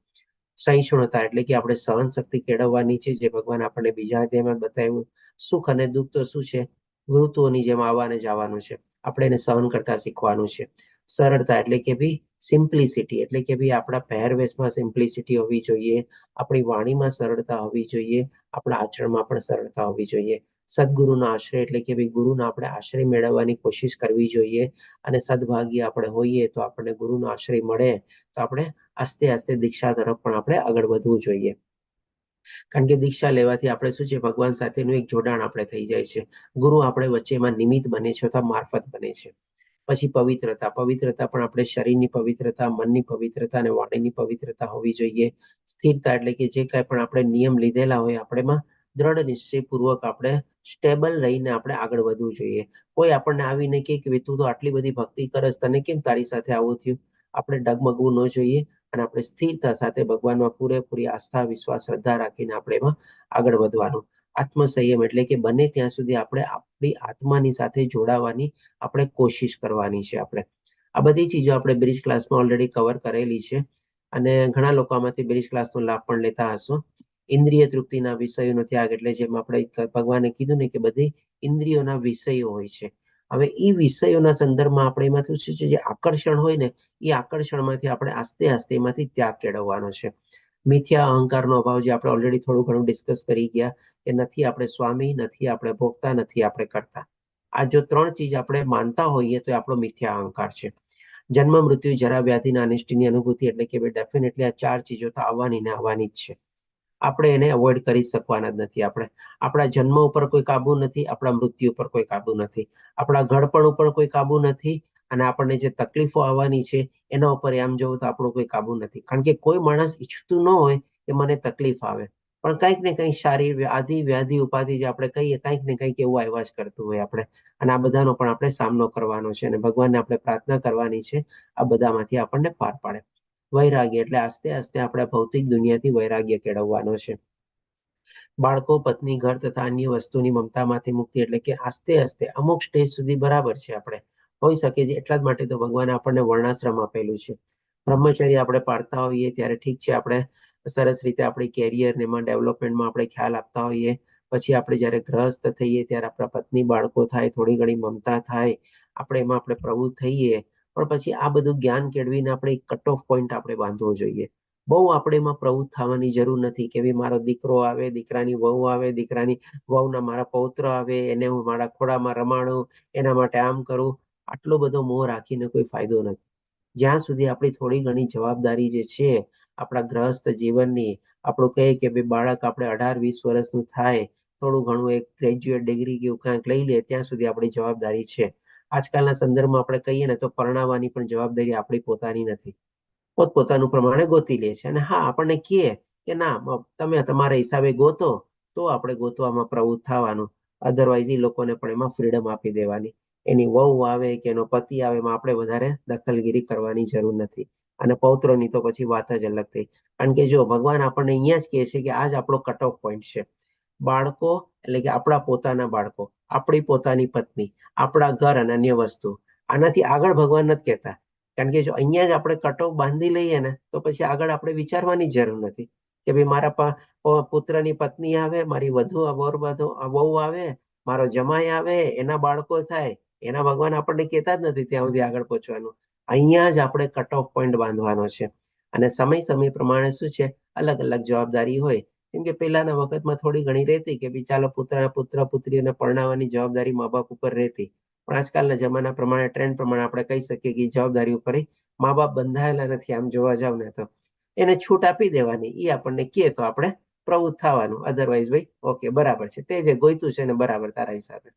સહિષ્ણુતા એટલે કે આપણે સહન શક્તિ કેળવવાની છે, જે ભગવાન આપણને બીજા અધ્યાયમાં બતાવ્યું. સુખ અને દુઃખ તો શું છે, ઋતુઓની જેમ આવવાને જવાનું છે. આપણે એને સહન કરતા શીખવાનું છે. સરળતા એટલે કે ભાઈ સિમ્પ્લિસિટી એટલે કે ભાઈ આપણા પહેરવેશમાં સિમ્પ્લિસિટી હોવી જોઈએ, આપણી વાણીમાં સરળતા હોવી જોઈએ, આપણા આચરણમાં પણ સરળતા હોવી જોઈએ. સદગુરુનો આશ્રય એટલે કે ભાઈ ગુરુનો આપણે આશ્રય મેળવવાની કોશિશ કરવી જોઈએ. અને સદભાગી આપણે હોઈએ તો આપણને ગુરુનો આશ્રય મળે તો આપણે આસ્તે આસ્તે દીક્ષા તરફ પણ આપણે આગળ વધવું જોઈએ. કારણ કે દીક્ષા લેવાથી આપણે શું છે, ભગવાન સાથેનું એક જોડાણ આપણે થઈ જાય છે. ગુરુ આપણે વચ્ચેમાં નિમિત્ત બને છે અથવા મારફત બને છે. પછી પવિત્રતા પણ આપણે શરીરની પવિત્રતા, મનની પવિત્રતા અને વાણીની પવિત્રતા હોવી જોઈએ. સ્થિરતા એટલે કે જે કાંઈ પણ આપણે નિયમ લીધેલા હોય આપણેમાં દ્રઢ નિશ્ચયપૂર્વક આપણે સ્ટેબલ રહીને આપણે આગળ વધવું જોઈએ. કોઈ આપણને આવીને કે તું તો આટલી બધી ભક્તિ કરસ, તને કેમ તારી સાથે આવું થયું? આપણે ડગમગવું ન જોઈએ અને આપણે સ્થિરતા સાથે ભગવાનમાં પૂરેપૂરી આસ્થા, વિશ્વાસ, શ્રદ્ધા રાખીને આપણે એમાં આગળ વધવાનું. આત્મસંયમ એટલે કે બને ત્યાં સુધી આપણે આપણી આત્માની સાથે જોડાવાની આપણે કોશિશ કરવાની છે. આપણે આ બધી ચીજો આપણે બ્રિજ ક્લાસમાં ઓલરેડી કવર કરેલી છે અને ઘણા લોકો આમાંથી બ્રિજ ક્લાસનો લાભ પણ લેતા હશો. ઇન્દ્રિય તૃપ્તિના વિષયોનો ત્યાગ એટલે જેમ આપણે ભગવાને કીધું ને કે બધી ઇન્દ્રિયોના વિષયો હોય છે. હવે એ વિષયોના સંદર્ભમાં આપણે એમાંથી શું છે, જે આકર્ષણ હોય ને એ આકર્ષણમાંથી આપણે આસ્તે આસ્તે એમાંથી ત્યાગ કેળવવાનો છે. મિથ્યા અહંકારનો અભાવ, જે આપણે ઓલરેડી થોડું ઘણું ડિસ્કસ કરી ગયા કે નથી આપણે સ્વામી, નથી આપણે ભોગતા, નથી આપણે કરતા. આ જો 3 ચીજ આપણે માનતા હોઈએ તો આપણો મિથ્યા અહંકાર છે. જન્મ, મૃત્યુ, જરા, વ્યાધિના અનિષ્ટની અનુભૂતિ એટલે કે ડેફિનેટલી આ 4 ચીજો તો આવવાની ને આવવાની જ છે. આપણે એને અવોઇડ કરી શકવાના જ નથી. આપણે આપણા જન્મ ઉપર કોઈ કાબુ નથી, આપણા મૃત્યુ ઉપર કોઈ કાબુ નથી, આપણા ઘડપણ ઉપર કોઈ કાબુ નથી અને આપણને જે તકલીફો આવવાની છે એના ઉપર આમ જોવું તો આપણો કોઈ કાબુ નથી. કારણ કે કોઈ માણસ ઈચ્છતું ન હોય કે મને તકલીફ આવે, પણ કંઈક ને કંઈક શારીરિક આદિ વ્યાધિ ઉપાધિ જે આપણે કહીએ, કંઈક ને કંઈક એવું આવ્યા જ કરતું હોય આપણે. અને આ બધાનો પણ આપણે સામનો કરવાનો છે અને ભગવાનને આપણે પ્રાર્થના કરવાની છે આ બધામાંથી આપણને પાર પાડે. વૈરાગ્ય એટલે આસ્તે આસ્તે આપણે ભૌતિક દુનિયાથી વૈરાગ્ય કેળવવાનો છે. બાળકો, પત્ની, ઘર તથા અન્ય વસ્તુની મમતામાંથી મુક્તિ એટલે કે આસ્તે આસ્તે અમુક સ્ટેજ સુધી બરાબર છે. આપણે હોઈ શકે છે એટલા જ માટે તો ભગવાને આપણને વર્ણાશ્રમ આપેલું છે. બ્રહ્મચર્ય આપણે પાડતા હોઈએ ત્યારે ઠીક છે, આપણે સરસ રીતે આપણી કેરિયર ને એમાં ડેવલપમેન્ટમાં આપણે ખ્યાલ આપતા હોઈએ. પછી આપણે જ્યારે ગ્રહસ્થ થઈએ ત્યારે આપણા પત્ની, બાળકો થાય, થોડી ઘણી મમતા થાય, આપણે એમાં આપણે પ્રવૃત્ત થઈએ. પણ પછી આ બધું જ્ઞાન કેળવીને આપણે એક કટ ઓફ પોઈન્ટ આપણે બાંધવો જોઈએ. બહુ આપણે એમાં પ્રવૃત્ત થવાની જરૂર નથી કે ભાઈ મારો દીકરો આવે, દીકરાની વહુ આવે, દીકરાની વહુના મારા પૌત્ર આવે, એને હું મારા ખોળામાં રમાડું, એના માટે આમ કરું. આટલો બધો મોહ રાખીને કોઈ ફાયદો નથી. જ્યાં સુધી આપણી થોડી ઘણી જવાબદારી જે છે આપણા ગ્રહસ્થ જીવનની, આપણું કહે કે ભાઈ બાળક આપણે 18-20 વર્ષનું થાય, થોડું ઘણું એક ગ્રેજ્યુએટ ડિગ્રી કે ક્યાંક લઈ લે, ત્યાં સુધી આપણી જવાબદારી છે. આજકાલના સંદર્ભમાં આપણે કહીએ ને તો પરણાવવાની પણ જવાબદારી આપણી પોતાની નથી. પોતપોતાનું પ્રમાણે ગોતી લે છે. અને હા, આપણને કહે કે ના તમે તમારા હિસાબે ગોતો તો આપણે ગોતવામાં પ્રવૃત્ત થવાનું, અધરવાઇઝ એ લોકોને પણ એમાં ફ્રીડમ આપી દેવાની. એની વહુ આવે કે એનો પતિ આવે એમાં આપણે વધારે દખલગીરી કરવાની જરૂર નથી. અને પૌત્રોની તો પછી વાત જ અલગ થઈ. કારણ કે જો ભગવાન આપણને અહીંયા જ કહે છે કે આ જ આપણો કટ ઓફ પોઈન્ટ છે. બાળકો એટલે કે આપણા પોતાના બાળકો, આપણી પોતાની પત્ની, આપણા ઘર અને અન્ય વસ્તુ, આનાથી આગળ ભગવાન નથી કહેતા. કારણ કે જો અહીંયા જ આપણે કટ ઓફ બાંધી લઈએ ને તો પછી આગળ આપણે વિચારવાની જરૂર નથી કે ભાઈ મારા પુત્રની પત્ની આવે, મારી વહુ આવે, મારો જમાઈ આવે, એના બાળકો થાય, એના ભગવાન આપણને કહેતા જ નથી ત્યાં સુધી આગળ પહોંચવાનું. અહીંયા જ આપણે કટ ઓફ પોઈન્ટ બાંધવાનો છે. અને સમય પ્રમાણે શું છે, અલગ અલગ જવાબદારી હોય. કેમ કે પહેલાના વખતમાં થોડી ઘણી રહેતી કે ભાઈ ચાલો પુત્ર પુત્રીઓને પરણાવવાની જવાબદારી મા બાપ ઉપર રહેતી. પણ આજકાલના જમાના પ્રમાણે, ટ્રેન્ડ પ્રમાણે આપણે કહી શકીએ કે જવાબદારી ઉપર મા બાપ બંધાયેલા નથી. આમ જોવા જાવ ને તો એને છૂટ આપી દેવાની, એ આપણને કહે તો આપણે પ્રવૃત્ત થવાનું. અધરવાઇઝ ભાઈ ઓકે બરાબર છે, તે જે ગોઈતું છે ને બરાબર તારા હિસાબે.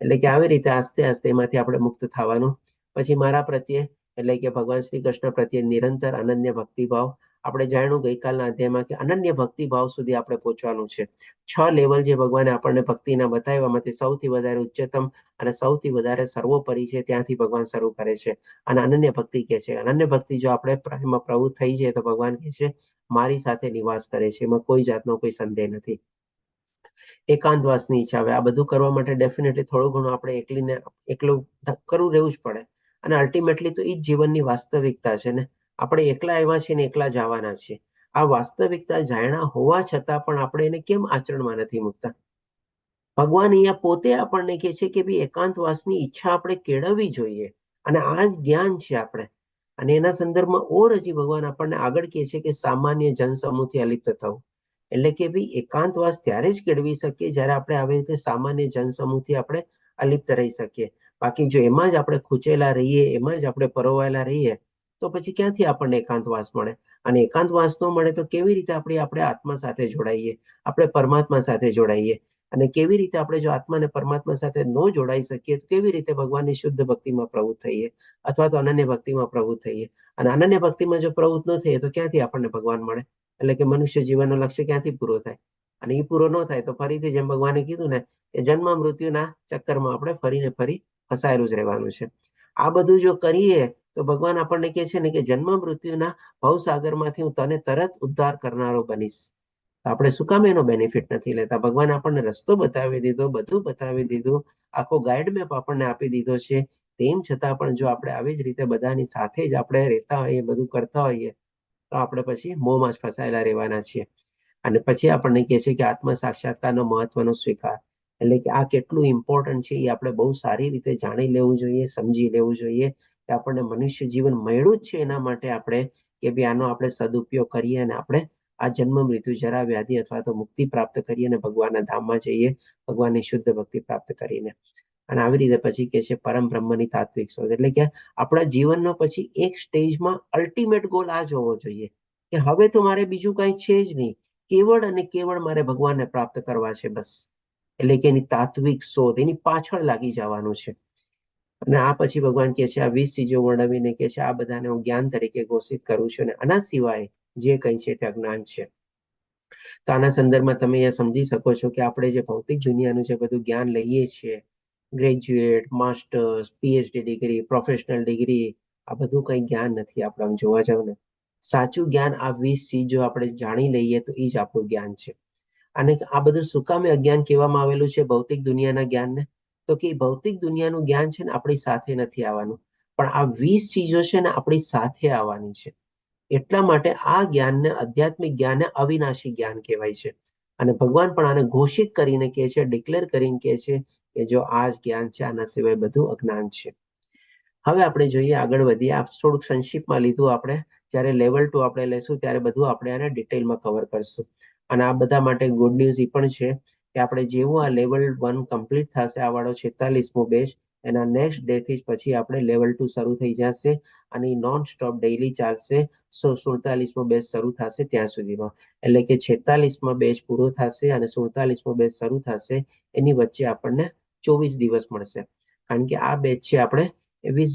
એટલે કે આવી રીતે આસ્તે આસ્તે એમાંથી આપણે મુક્ત થવાનું. પછી મારા પ્રત્યે એટલે કે ભગવાન શ્રી કૃષ્ણ પ્રત્યે નિરંતર અનન્ય ભક્તિભાવ, આપણે જાણ્યું ગઈકાલના અધ્યાયમાં કે અનન્ય ભક્તિ ભાવ સુધી આપણે પહોંચવાનું છે. 6 લેવલ જે ભગવાને આપણને ભક્તિના બતાવ્યામાંથી સૌથી વધારે ઉચ્ચતમ અને સૌથી વધારે સર્વોપરી છે ત્યાંથી ભગવાન શરૂ કરે છે અને અનન્ય ભક્તિ કે છે. અનન્ય ભક્તિ જો આપણે એમાં પ્રવૃત્ત થઈ જાય તો ભગવાન કહે છે મારી સાથે નિવાસ કરે છે, એમાં કોઈ જાતનો કોઈ સંદેહ નથી. એકાંતવાસની ઈચ્છા. હવે આ બધું કરવા માટે ડેફિનેટલી થોડું ઘણું આપણે એકલું કરવું રહેવું જ પડે અને અલ્ટિમેટલી તો એ જ જીવનની વાસ્તવિકતા છે ને. આપણે એકલા આવ્યા છીએ ને એકલા જવાના છીએ. આ વાસ્તવિકતા જાણ્યા હોવા છતાં પણ આપણે એને કેમ આચરણમાં નથી મૂકતા? ભગવાન અહીંયા પોતે આપણને કહે છે કે ભાઈ એકાંતવાસની ઈચ્છા આપણે કેળવવી જોઈએ અને આ જ જ્ઞાન છે આપણે. અને એના સંદર્ભમાં ઓર હજી ભગવાન આપણને આગળ કહે છે કે સામાન્ય જનસમૂહથી અલિપ્ત થવું. એટલે કે ભાઈ એકાંતવાસ ત્યારે જ કેળવી શકીએ જ્યારે આપણે આવી રીતે સામાન્ય જનસમૂહથી આપણે અલિપ્ત રહી શકીએ. બાકી જો એમાં જ આપણે ખૂંચેલા રહીએ, એમાં જ આપણે પરોવાયેલા રહીએ તો પછી ક્યાંથી આપણને એકાંતવાસ મળે? અને એકાંતવાસ ન મળે તો કેવી રીતે આપણે આત્મા સાથે જોડાઈએ, આપણે પરમાત્મા સાથે જોડાઈએ? અને કેવી રીતે આપણે જો આત્મા અને પરમાત્મા સાથે ન જોડાઈ શકીએ તો કેવી રીતે ભગવાનની શુદ્ધ ભક્તિમાં પ્રવૃત્ત થઈએ અથવા તો અનન્ય ભક્તિમાં પ્રવૃત્ત થઈએ? અને અનન્ય ભક્તિમાં જો પ્રવૃત્ત ન થઈએ તો ક્યાંથી આપણને ભગવાન મળે? એટલે કે મનુષ્ય જીવનનો લક્ષ્ય ક્યાંથી પૂરો થાય? અને એ પૂરો ન થાય તો ફરીથી જેમ ભગવાને કીધું ને કે જન્મ મૃત્યુના ચક્કરમાં આપણે ફરીને ફરી ફસાયેલું જ રહેવાનું છે. આ બધું જો કરીએ તો ભગવાન આપણને કહે છે ને કે જન્મ મૃત્યુના ભવસાગરમાંથી હું તને તરત ઉદ્ધાર કરનારો બનીશ. આપણે શું કામ એનો બેનિફિટ નથી લેતા? ભગવાન આપણને રસ્તો બતાવી દીધો, બધું બતાવી દીધું, આખો ગાઈડ મેપ આપણને આપી દીધો છે. તેમ છતાં પણ જો આપણે આવી જ રીતે બધાની સાથે જ આપણે રહેતા હોઈએ, બધું કરતા હોઈએ તો આપણે પછી મોહમાં જ ફસાયેલા રહેવાના છીએ. અને પછી આપણને કહે છે કે આત્મ સાક્ષાત્કારનો મહત્વનો સ્વીકાર. એટલે કે આ કેટલું ઇમ્પોર્ટન્ટ છે એ આપણે બહુ સારી રીતે જાણી લેવું જોઈએ, સમજી લેવું જોઈએ કે આપણને મનુષ્ય જીવન મળ્યું જ છે એના માટે આપણે કે ભાઈ આનો આપણે સદુપયોગ કરીએ અને આપણે આ જન્મ મૃત્યુ જરા વ્યાધિ અથવા તો મુક્તિ પ્રાપ્ત કરીએ અને ભગવાનના ધામમાં જઈએ, ભગવાનની શુદ્ધ ભક્તિ પ્રાપ્ત કરીને. અને આવી રીતે પછી કે છે પરમ બ્રહ્મની તાત્વિક શોધ. એટલે કે આપણા જીવનનો પછી એક સ્ટેજમાં અલ્ટિમેટ ગોલ આ જ હોવો જોઈએ કે હવે તો મારે બીજું કઈ છે જ નહીં, કેવળ અને કેવળ મારે ભગવાનને પ્રાપ્ત કરવા છે બસ. એટલે કે એની તાત્વિક શોધ, એની પાછળ લાગી જવાનું છે. અને આ પછી ભગવાન કહે છે આ 20 ચીજો વર્ણવીને કે છે આ બધાને હું જ્ઞાન તરીકે ઘોષિત કરું છું અને આના સિવાય જે કંઈ છે તે અજ્ઞાન છે. તો આના સંદર્ભમાં તમે અહીંયા સમજી શકો છો કે આપણે જે ભૌતિક દુનિયાનું જે બધું જ્ઞાન લઈએ છીએ, graduate, masters, PhD degree, professional degree, આ બધું કંઈ જ્ઞાન નથી. આપણે આમ જોવા જાવ ને સાચું જ્ઞાન આ 20 ચીજો આપણે જાણી લઈએ તો એ જ આપણું જ્ઞાન છે. અને આ બધું શું કામે અજ્ઞાન કહેવામાં આવેલું છે ભૌતિક દુનિયાના જ્ઞાનને? તો કે ભૌતિક દુનિયાનું જ્ઞાન છે ને આપણી સાથે નથી આવવાનું, પણ આ 20 ચીજો છે ને આપણી સાથે આવવાની છે. એટલા માટે આ જ્ઞાનને આધ્યાત્મિક જ્ઞાનને અવિનાશી જ્ઞાન કહેવાય છે. અને ભગવાન પણ આને ઘોષિત કરીને કહે છે, ડિક્લેર કરીને કહે છે કે જો આ જ જ્ઞાન છે, આના સિવાય બધું અજ્ઞાન છે. હવે આપણે જોઈએ, આગળ વધીએ. આ થોડુંક સંક્ષિપ્તમાં લીધું આપણે. જ્યારે લેવલ 2 આપણે લેશું ત્યારે બધું આપણે આને ડિટેલમાં કવર કરશું. અને આ બધા માટે ગુડ ન્યૂઝ એ પણ છે કે આપણે જેવું આ લેવલ 1 કમ્પ્લીટ થશે, આ વાળો 46મો બેચ, એના નેક્સ્ટ ડે થી પછી આપણે લેવલ 2 શરૂ થઈ જશે અને નોન સ્ટોપ ડેઈલી ચાલશે. 47મો બેચ શરૂ થશે ત્યાં સુધીમાં. એટલે કે 46મો બેચ પૂરો થશે અને 47મો બેચ શરૂ થશે, એની વચ્ચે આપણને 24 દિવસ મળશે. કારણ કે આ બેચ છે આપણે 20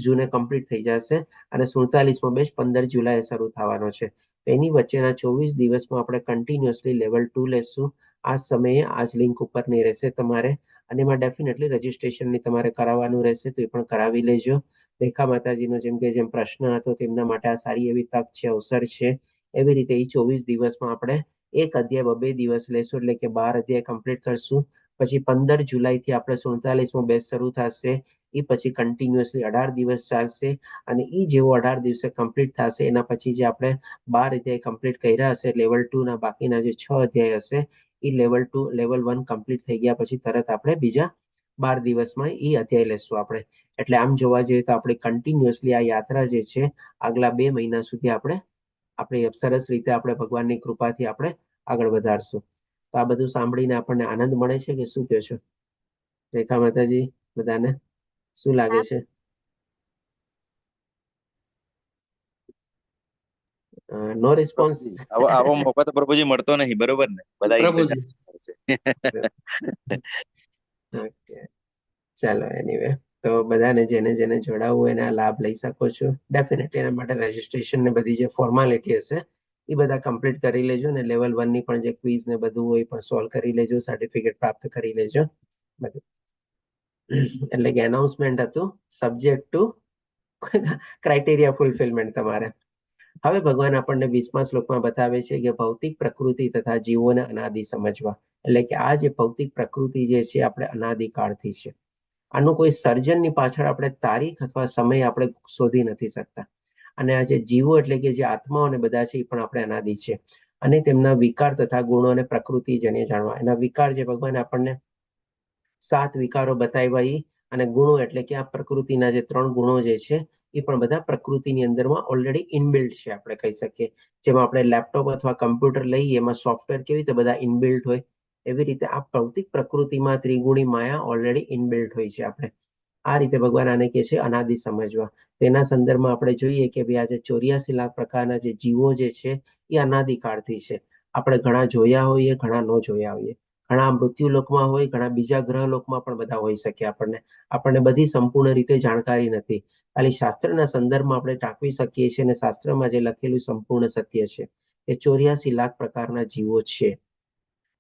જૂને કમ્પ્લીટ થઈ જશે અને 47મો બેચ 15 જુલાઈએ શરૂ થવાનો છે. એની વચ્ચેના 24 દિવસમાં આપણે કન્ટિન્યુઅસલી લેવલ 2 લેશું. આ સમયે આ જ લિંક ઉપર નહીં રહેશે તમારે, અને એમાં ડેફિનેટલી રજીસ્ટ્રેશનની તમારે કરાવવાનું રહેશે, તો એ પણ કરાવી લેજો. રેખા માતાજીનો જેમ પ્રશ્ન હતો તેમના માટે આ સારી એવી તક છે, અવસર છે. એવી રીતે એ 24 દિવસમાં આપણે એક અધ્યાય 2 દિવસ લેશું, એટલે કે 12 અધ્યાય કમ્પ્લીટ કરશું. પછી 15 જુલાઈથી આપણે 47મો બેચ શરૂ થશે. એ પછી કન્ટિન્યુઅસલી 18 દિવસ ચાલશે અને એ જેવો 18 દિવસે કમ્પ્લીટ થશે એના પછી જે આપણે 12 અધ્યાય કમ્પ્લીટ કર્યા હશે લેવલ 2 ના, બાકીના જે 6 અધ્યાય હશે એ લેવલ 1 કમ્પ્લીટ થઈ ગયા પછી તરત આપણે બીજા 12 દિવસમાં એ અધ્યાય લેશું આપણે. એટલે આમ જોવા જઈએ તો આપણે કન્ટિન્યુઅસલી આ યાત્રા જે છે આગલા 2 મહિના સુધી આપણે સરસ રીતે આપણે ભગવાનની કૃપાથી આપણે આગળ વધારશું. તો આ બધું સાંભળીને આપણને આનંદ મળે છે કે શું કહો છો રેખા માતાજી? બધાને શું લાગે છે? નો રિસ્પોન્સ. આવો મોકો તો પ્રભુજી મળતો નહીં, બરોબર ને? બધા પ્રભુજી ઓકે, ચાલો એનીવે તો બધાને જેને જેને જોડાવવું હોય એને આ લાભ લઈ શકો છો. ડેફિનેટલી એના માટે રજીસ્ટ્રેશન ને બધી જે ફોર્માલિટી હશે એ બધા કમ્પ્લીટ કરી લેજો ને લેવલ 1 ની પણ જે ક્વિઝ ને બધું હોય પણ સોલ્વ કરી લેજો, સર્ટિફિકેટ પ્રાપ્ત કરી લેજો બધું. એટલે કે એનાઉન્સમેન્ટ હતું સબ્જેક્ટ ટુ ક્રાઇટેરિયા ફુલફિલમેન્ટ તમારે. હવે ભગવાન આપણને 20મા શ્લોકમાં બતાવે છે કે ભૌતિક પ્રકૃતિ તથા જીવોને અનાદિ સમજવા. એટલે કે આ જે ભૌતિક પ્રકૃતિ જે છે આપણે અનાદિકાળથી છે. આનું કોઈ સર્જનની પાછળ આપણે તારીખ અથવા સમય આપણે શોધી નથી શકતા. અને આ જે જીવો એટલે કે જે આત્માઓને બધા છે એ પણ આપણે અનાદિ છે. અને તેમના વિકાર તથા ગુણો અને પ્રકૃતિ જેને જાણવા. એના વિકાર જે ભગવાન આપણને 7 વિકારો બતાવ્યા અને ગુણો એટલે કે આ પ્રકૃતિના જે 3 ગુણો જે છે એ પણ બધા પ્રકૃતિની અંદરમાં ઓલરેડી ઇનબિલ્ટ છે આપણે કહી શકીએ. જેમાં આપણે લેપટોપ અથવા કમ્પ્યુટર લઈએ એમાં સોફ્ટવેર કેવી રીતે બધા ઇનબિલ્ટ હોય એવી રીતે આ ભૌતિક પ્રકૃતિમાં ત્રિગુણી માયા ઓલરેડી ઇનબિલ્ટ હોય છે. આપણે આ રીતે ભગવાન આને કહે છે અનાદિ સમજવા. તેના સંદર્ભમાં આપણે જોઈએ કે ભાઈ આજે 84 લાખ પ્રકારના જે જીવો જે છે એ અનાદિકાળથી છે. આપણે ઘણા જોયા હોઈએ, ઘણા ન જોયા હોઈએ, ઘણા મૃત્યુ લોકમાં હોય, ઘણા બીજા ગ્રહ લોકમાં પણ બધા હોઈ શકે. આપણને બધી સંપૂર્ણ રીતે જાણકારી નથી. ખાલી શાસ્ત્રના સંદર્ભમાં આપણે ટાંકવી શકીએ છીએ અને શાસ્ત્રમાં જે લખેલું સંપૂર્ણ સત્ય છે એ 84 લાખ પ્રકારના જીવો છે.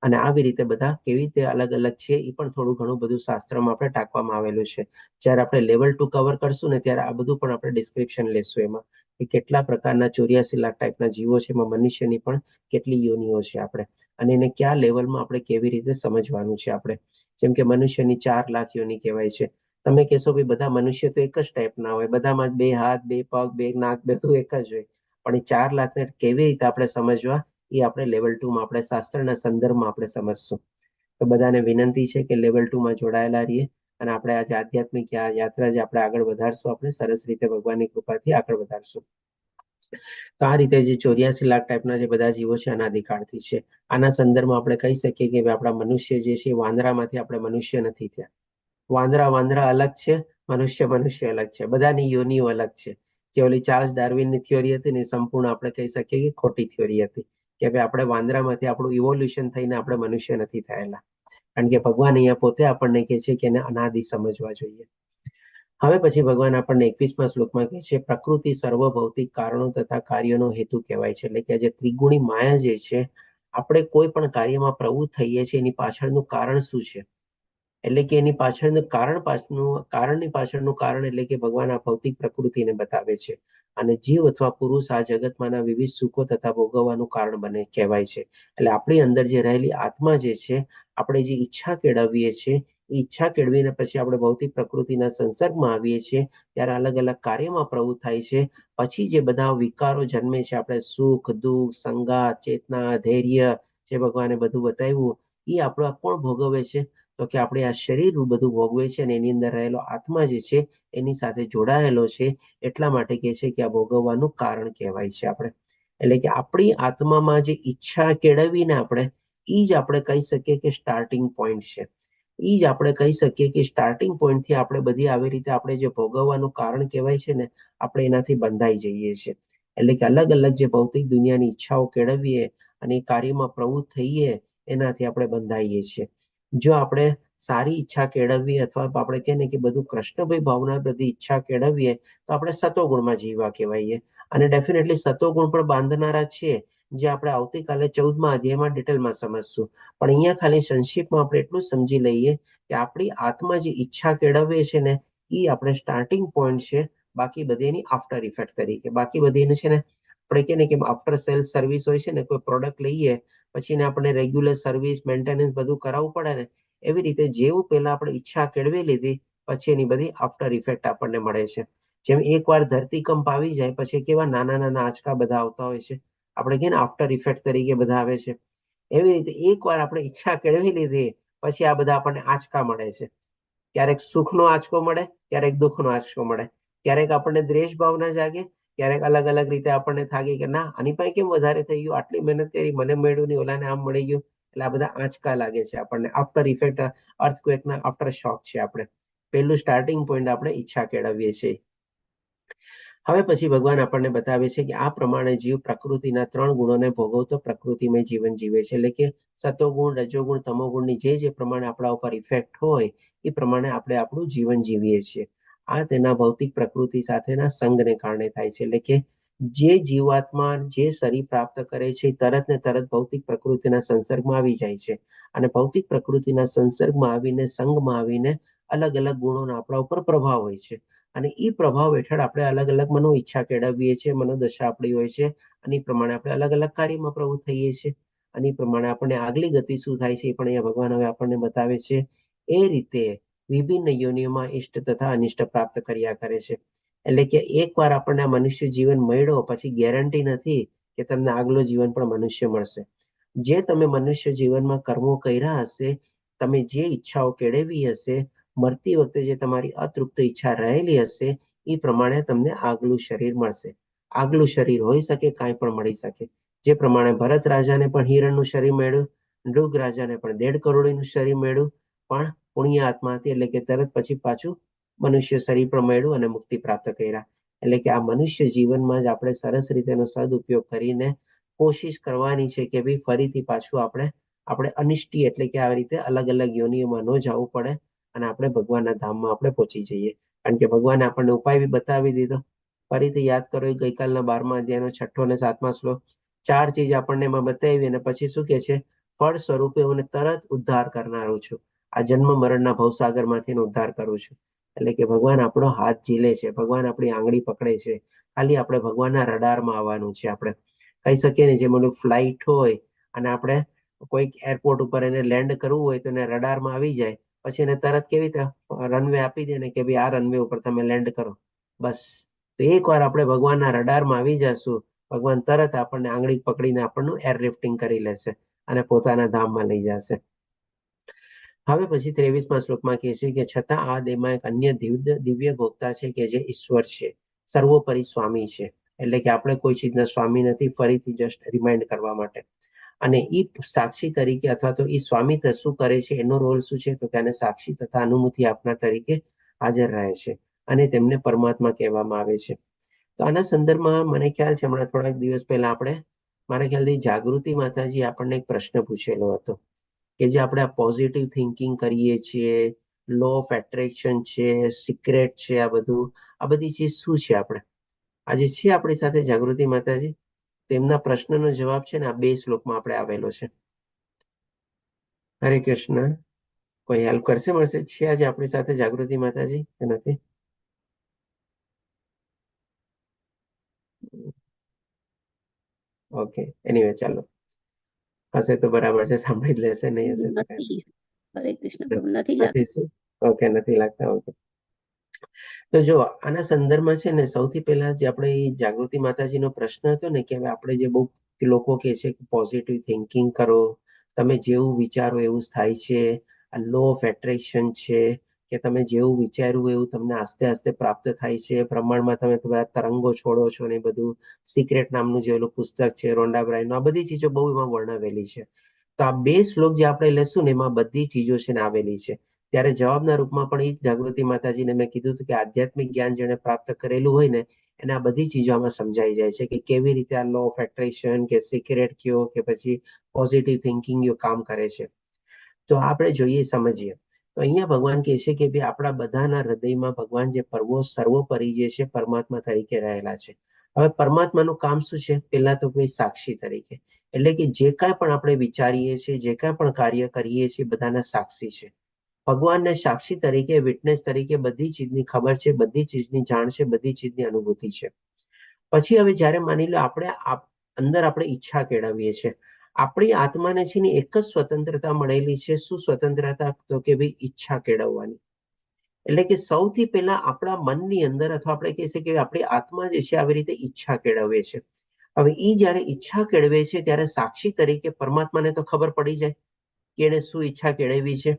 અને આવી રીતે બધા કેવી રીતે અલગ અલગ છે એ પણ થોડું ઘણું બધું શાસ્ત્રમાં આપણે ટાંકવામાં આવેલું છે. જ્યારે આપણે લેવલ 2 કવર કરશું ને ત્યારે આ બધું પણ આપણે ડિસ્ક્રિપ્શન લેશું એમાં કે કેટલા પ્રકારના 84 લાખ ટાઈપના જીવો છે. એમાં મનુષ્યની પણ કેટલી યોનિઓ છે આપણે અને એને કયા લેવલમાં આપણે કેવી રીતે સમજવાનું છે. આપણે જેમ કે મનુષ્યની 4 લાખ યોની કહેવાય છે. તમે કહેશો ભાઈ બધા મનુષ્ય તો એક જ ટાઈપના હોય, બધામાં 2 હાથ, 2 પગ, 2 નાક બધું એક જ હોય, પણ એ 4 લાખને કેવી રીતે આપણે સમજવા એ આપણે લેવલ 2 માં આપણે શાસ્ત્રના સંદર્ભમાં આપણે સમજશું. તો બધાને વિનંતી છે કે લેવલ 2 માં જોડાયેલા રહીએ અને આપણે આજે આધ્યાત્મિક યાત્રા જે આપણે આગળ વધારશું, આપણે સરસ રીતે ભગવાનની કૃપાથી આગળ વધારશું. તો આ રીતે જે 84 લાખ ટાઈપના જે બધા જીવો છે અનાદિકાળથી છે. આના સંદર્ભમાં આપણે કહી શકીએ કે આપણા મનુષ્ય જે છે વાંદરામાંથી આપણે મનુષ્ય નથી થયા. વાંદરા અલગ છે, મનુષ્ય અલગ છે, બધાની યોનિઓ અલગ છે. જે ઓલી ચાર્લ્સ ડાર્વિનની થિયોરી હતી ને સંપૂર્ણ આપણે કહી શકીએ કે ખોટી થિયોરી હતી કે ભાઈ આપણે વાંદરામાંથી આપણું ઇવોલ્યુશન થઈને આપણે મનુષ્ય નથી થયેલા. કારણ કે ભગવાન અહીંયા પોતે આપણને કહે છે કે એને અનાદિ સમજવા જોઈએ. હવે પછી ભગવાન આપણને 21મા શ્લોકમાં કહે છે પ્રકૃતિ સર્વ ભૌતિક કારણો તથા કાર્યનો હેતુ કહેવાય છે. એટલે કે જે ત્રિગુણી માયા જે છે આપણે કોઈ પણ કાર્યમાં પ્રવૃત્ત થઈએ છીએ એની પાછળનું કારણ શું છે. એટલે કે એની પાછળનું કારણની પાછળનું કારણ એટલે કે ભગવાન આ ભૌતિક પ્રકૃતિને બતાવે છે. અને જીવ અથવા પુરુષ આ જગતમાંના વિવિધ સુખો તથા ભોગવવાનું કારણ બને કહેવાય છે. એટલે આપણી અંદર જે રહેલી આત્મા જે છે આપણે જે ઈચ્છા કેળવીએ છીએ એ ઈચ્છા કેળવીને પછી આપણે ભૌતિક પ્રકૃતિના સંસર્ગમાં આવીએ છીએ ત્યારે અલગ અલગ કાર્યમાં પ્રવૃત્ત થાય છે. પછી જે બધા વિકારો જન્મે છે આપણે સુખ, દુઃખ, સંગાત, ચેતના, ધૈર્ય જે ભગવાને બધું બતાવ્યું એ આપણો કોણ ભોગવે છે તો કે આપણે આ શરીર બધું ભોગવે છે અને એની અંદર રહેલો આત્મા જે છે એની સાથે જોડાયેલો છે. એટલા માટે કહે છે કે આ ભોગવવાનું કારણ કહેવાય છે. આપણે એટલે કે આપણી આત્મામાં જે ઈચ્છા કેળવીને આપણે એ જ આપણે કહી શકીએ કે સ્ટાર્ટિંગ પોઈન્ટ છે. એ જ આપણે કહી શકીએ કે સ્ટાર્ટિંગ પોઈન્ટથી આપણે બધી આવી રીતે આપણે જે ભોગવવાનું કારણ કહેવાય છે ને આપણે એનાથી બંધાઈ જઈએ છીએ. એટલે કે અલગ અલગ જે ભૌતિક દુનિયાની ઈચ્છાઓ કેળવીએ અને એ કાર્યમાં પ્રવૃત્ત થઈએ એનાથી આપણે બંધાઈએ છીએ. જો આપણે સારી ઈચ્છા કેળવીએ અથવા આપણે કહે ને કે બધું કૃષ્ણભાઈ ભાવના બધી ઈચ્છા કેળવીએ તો આપણે સતોગુણમાં જીવવા કહેવાઈએ. અને ડેફિનેટલી સતોગુણ પણ બાંધનારા છીએ જે આપણે આવતીકાલે 14મા અધ્યાયમાં ડિટેલમાં સમજશું. પણ અહીંયા ખાલી સંક્ષિપ્તમાં આપણે એટલું સમજી લઈએ કે આપણી આત્મા જે ઈચ્છા કેળવે છે ને એ આપણે સ્ટાર્ટિંગ પોઈન્ટ છે. બાકી બધી એની આફ્ટર ઇફેક્ટ તરીકે બાકી બધી એને છે ને આપણે કહે ને કે આફ્ટર સેલ્સ સર્વિસ હોય છે ને, કોઈ પ્રોડક્ટ લઈએ પછી આપણે રેગ્યુલર સર્વિસ મેન્ટેનન્સ બધું કરાવવું પડે ને એવી રીતે જેવું પહેલા આપણે ઈચ્છા કેળવી લીધી પછી એની બધી આફ્ટર ઇફેક્ટ આપણને મળે છે. જેમ એકવાર ધરતીકંપ આવી જાય પછી કેવા નાના નાના આંચકા બધા આવતા હોય છે, આપણે કે આફ્ટર ઇફેક્ટ તરીકે બધા આવે છે. એવી રીતે એકવાર આપણે ઈચ્છા કેળવી લીધી પછી આ બધા આપણને આંચકા મળે છે. ક્યારેક સુખનો આંચકો મળે, ક્યારેક દુઃખનો આંચકો મળે, ક્યારેક આપણને દ્વેષ ભાવના જાગે, ક્યારેક અલગ અલગ રીતે આપણને થાગે કે ના આની પાસે કેમ વધારે થઈ ગયું, આટલી મહેનત કરી મને મળ્યું નહીં, ઓલાને આમ મળી ગયું. એટલે આ બધા આંચકા લાગે છે આપણને. આફ્ટર ઇફેક્ટ અર્થક્વેકના આફ્ટર શોક છે. આપણે પહેલું સ્ટાર્ટિંગ પોઈન્ટ આપણે ઈચ્છા કેળવીએ છીએ. હવે પછી ભગવાન આપણને બતાવે છે કે આ પ્રમાણે જીવ પ્રકૃતિના 3 ગુણોને ભોગવતો પ્રકૃતિમય જીવન જીવે છે. એટલે કે સતોગુણ, રજોગુણ, તમોગુણની જે પ્રમાણે આપણા ઉપર ઇફેક્ટ હોય એ પ્રમાણે આપણે આપણું જીવન જીવીએ છીએ. આ તેના ભૌતિક પ્રકૃતિ સાથેના સંગને કારણે થાય છે. એટલે કે જે જીવાત્મા જે શરીર પ્રાપ્ત કરે છે તરત ને તરત ભૌતિક પ્રકૃતિના સંસર્ગમાં આવી જાય છે અને ભૌતિક પ્રકૃતિના સંસર્ગમાં આવીને સંગમાં આવીને અલગ અલગ ગુણોનો આપણા ઉપર પ્રભાવ હોય છે અને એ પ્રભાવ હેઠળ આપણે અલગ અલગ મનો ઈચ્છા કેળવીએ છીએ, મનોદશા આપણી હોય છે અને એ પ્રમાણે આપણે અલગ અલગ કાર્યમાં પ્રવૃત્ત થઈએ છીએ અને એ પ્રમાણે આપણને આગલી ગતિ શું થાય છે એ પણ અહીંયા ભગવાન હવે આપણને બતાવે છે. એ રીતે વિભિન્ન યોનિઓમાં ઇષ્ટ તથા અનિષ્ટ પ્રાપ્ત કર્યા કરે છે. એટલે કે એકવાર આપણને આ મનુષ્ય જીવન મળ્યો પછી ગેરંટી નથી કે તમને આગલો જીવન પણ મનુષ્ય મળશે. જે તમે મનુષ્ય જીવનમાં કર્મો કર્યા હશે, તમે જે ઈચ્છાઓ કેળવી હશે, મરતી વખતે જે તમારી અતૃપ્ત ઈચ્છા રહેલી હશે એ પ્રમાણે તમને આગલું શરીર મળશે. આગલું શરીર હોઈ શકે, કાંઈ પણ મળી શકે. જે પ્રમાણે ભરત રાજાને પણ હિરણનું શરીર મળ્યું, નૃગ રાજાને પણ 1.5 કરોડનું શરીર મળ્યું, પણ પુણ્ય આત્મા હતી એટલે કે તરત પછી પાછું મનુષ્ય શરીર પણ મળ્યું અને મુક્તિ પ્રાપ્ત કર્યા. એટલે કે આ મનુષ્ય જીવનમાં જ આપણે સરસ રીતે એનો સદુપયોગ કરીને કોશિશ કરવાની છે કે ભાઈ ફરીથી પાછું આપણે અનિષ્ટી એટલે કે આવી રીતે અલગ અલગ યોનિઓમાં ન જવું પડે અને આપણે ભગવાનના ધામમાં આપણે પહોંચી જઈએ. કારણ કે ભગવાને આપણને ઉપાય બી બતાવી દીધો. ફરીથી યાદ કરો એ ગઈકાલના 12મા અધ્યાયનો 6ઠ્ઠો અને 7મા શ્લોક. 4 ચીજ આપણને એમાં બતાવી અને પછી શું કે છે? ફળ સ્વરૂપે હું તરત ઉદ્ધાર કરનારો છું. આ જન્મ મરણના ભવસાગરમાંથી ઉદ્ધાર કરું છું. એટલે કે ભગવાન આપણો હાથ ઝીલે છે, ભગવાન આપણી આંગળી પકડે છે. ખાલી આપણે ભગવાનના રડારમાં આવવાનું છે. આપણે કહી શકીએ ને, જેમ ઓલું ફ્લાઇટ હોય અને આપણે કોઈક એરપોર્ટ ઉપર એને લેન્ડ કરવું હોય તો એને રડારમાં આવી જાય, પછી એને તરત કેવી રીતે રનવે આપી દે ને કે ભાઈ આ રનવે ઉપર તમે લેન્ડ કરો, બસ. તો એકવાર આપણે ભગવાનના રડારમાં આવી જશું, ભગવાન તરત આપણને આંગળી પકડીને આપણનું એર લિફ્ટિંગ કરી લેશે અને પોતાના ધામમાં લઈ જશે. હવે પછી 23મા શ્લોકમાં કહે છે કે છતાં આ દેહમાં એક અન્ય દિવ્ય ભોગતા છે કે જે ઈશ્વર છે, સર્વોપરી સ્વામી છે. એટલે કે આપણે કોઈ ચીજના સ્વામી નથી, ફરીથી જસ્ટ રિમાઇન્ડ કરવા માટે. અને એ સાક્ષી તરીકે અથવા તો એ સ્વામી શું કરે છે, એનો રોલ શું છે, તો કે આને સાક્ષી તથા અનુમતિ આપનાર તરીકે હાજર રહે છે અને તેમને પરમાત્મા કહેવામાં આવે છે. તો આના સંદર્ભમાં મને ખ્યાલ છે હમણાં થોડાક દિવસ પહેલા મારા ખ્યાલથી જાગૃતિ માતાજી આપણને એક પ્રશ્ન પૂછેલો હતો કે જે આપણે આ પોઝિટિવ થિંકિંગ કરીએ છીએ, લો ઓફ એટ્રેક્શન છે, સિક્રેટ છે, આ બધી ચીજ શું છે? આપણે આજે છે આપણી સાથે જાગૃતિ માતાજી, તેમના પ્રશ્નનો જવાબ છે ને આ 2 શ્લોકમાં આપણે આવેલો છે. હરે કૃષ્ણ. કોઈ હેલ્પ કરશે? મળશે છે આજે આપણી સાથે જાગૃતિ માતાજી કે નથી? ઓકે, એનીવે ચાલો, હશે તો બરાબર છે, સાંભળી જ લેશે, નહીં હશે તો નથી. હરે કૃષ્ણ પ્રભુ, નથી લાગતું. નથી. શું? ઓકે, નથી લાગતા. ઓકે. તો જો આના સંદર્ભમાં છે ને, સૌથી પહેલા જે આપણે જાગૃતિ માતાજીનો પ્રશ્ન હતો ને કે હવે આપણે જે બહુ લોકો કહે છે કે પોઝિટિવ થિંકિંગ કરો, તમે જેવું વિચારો એવું જ થાય છે, આ લો ઓફ એટ્રેક્શન છે કે તમે જેવું વિચાર્યું એવું તમને આસ્તે આસ્તે પ્રાપ્ત થાય છે, પ્રમાણમાં તમે બધા તરંગો છોડો છો ને બધું. સિક્રેટ નામનું જે ઓલું પુસ્તક છે રોન્ડા બ્રાયનનું, આ બધી ચીજો બહુ એમાં વર્ણવેલી છે. તો આ 2 શ્લોક જે આપણે લેશું ને એમાં બધી ચીજો છે ને આવેલી છે. ત્યારે જવાબના રૂપમાં પણ એ જાગૃતિ માતાજીને મેં કીધું હતું કે આધ્યાત્મિક જ્ઞાન જેને પ્રાપ્ત કરેલું હોય ને એને આ બધી ચીજો આમાં સમજાઈ જાય છે કે કેવી રીતે આ લો ઓફ એટ્રેક્શન કે સિક્રેટ કયો કે પછી પોઝિટિવ થિંકિંગ કામ કરે છે. તો આપણે જોઈએ, સમજીએ. તો અહીંયા ભગવાન કહે છે કે ભાઈ આપણા બધાના હૃદયમાં ભગવાન જે સર્વોપરી જે છે પરમાત્મા તરીકે રહેલા છે. હવે પરમાત્માનું કામ શું છે? પહેલા તો કોઈ સાક્ષી તરીકે, એટલે કે જે કાંઈ પણ આપણે વિચારીએ છીએ, જે કાંઈ પણ કાર્ય કરીએ છીએ, બધાના સાક્ષી છે. ભગવાનને સાક્ષી તરીકે, વિટનેસ તરીકે બધી ચીજની ખબર છે, બધી ચીજની જાણ છે, બધી ચીજની અનુભૂતિ છે. પછી હવે જ્યારે માની લો આપણે અંદર આપણે ઈચ્છા કેળવીએ છીએ, આપણી આત્માને છે ને એક જ સ્વતંત્રતા મળેલી છે. શું સ્વતંત્રતા? તો કે ભાઈ ઈચ્છા કેળવવાની. એટલે કે સૌથી પહેલા આપણા મનની અંદર અથવા આપણે કહી શકીએ કે આપણી આત્મા જે છે આવી રીતે ઈચ્છા કેળવે છે. હવે એ જ્યારે ઈચ્છા કેળવે છે ત્યારે સાક્ષી તરીકે પરમાત્માને તો ખબર પડી જાય કે એને શું ઈચ્છા કેળવી છે.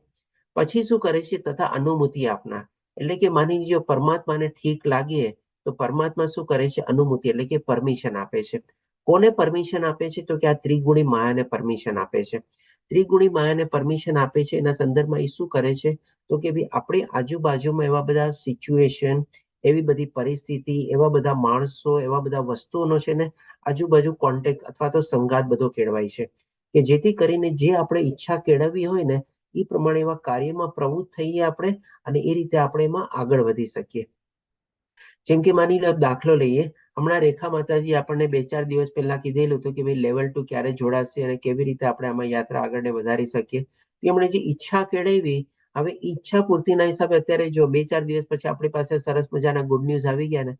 પછી શું કરે છે? તથા અનુમતિ આપનાર, એટલે કે માની લીજો પરમાત્માને ઠીક લાગે તો પરમાત્મા શું કરે છે? અનુમતિ એટલે કે પરમિશન આપે છે. કોને પરમિશન આપે છે? તો કે આ ત્રિગુણી માયાને પરમિશન આપે છે. ત્રિગુણી માયાને પરમિશન આપે છે. એના સંદર્ભમાં એ શું કરે છે? તો કે ભાઈ આપણી આજુબાજુમાં એવા બધા સિચ્યુએશન, એવી બધી પરિસ્થિતિ, એવા બધા માણસો, એવા બધા વસ્તુઓનો છે ને આજુબાજુ કોન્ટેક્ટ અથવા તો સંગાત બધો કેળવાય છે કે જેથી કરીને જે આપણે ઈચ્છા કેળવવી હોય ને એ પ્રમાણે એવા કાર્યમાં પ્રવૃત્ત થઈએ આપણે અને એ રીતે આપણે એમાં આગળ વધી શકીએ. જેમ કે માની લો દાખલો લઈએ, હમણાં રેખા માતાજી આપણને 2-4 દિવસ પહેલા કીધેલું હતું કે ભાઈ લેવલ 2 ક્યારે જોડાશે અને કેવી રીતે આપણે આમાં યાત્રા આગળ વધારી શકીએ. તેમણે જે ઈચ્છા કેળવી, હવે ઈચ્છા પૂર્તિના હિસાબે અત્યારે જો 2-4 દિવસ પછી આપણી પાસે સરસ મજાના ગુડ ન્યૂઝ આવી ગયા ને,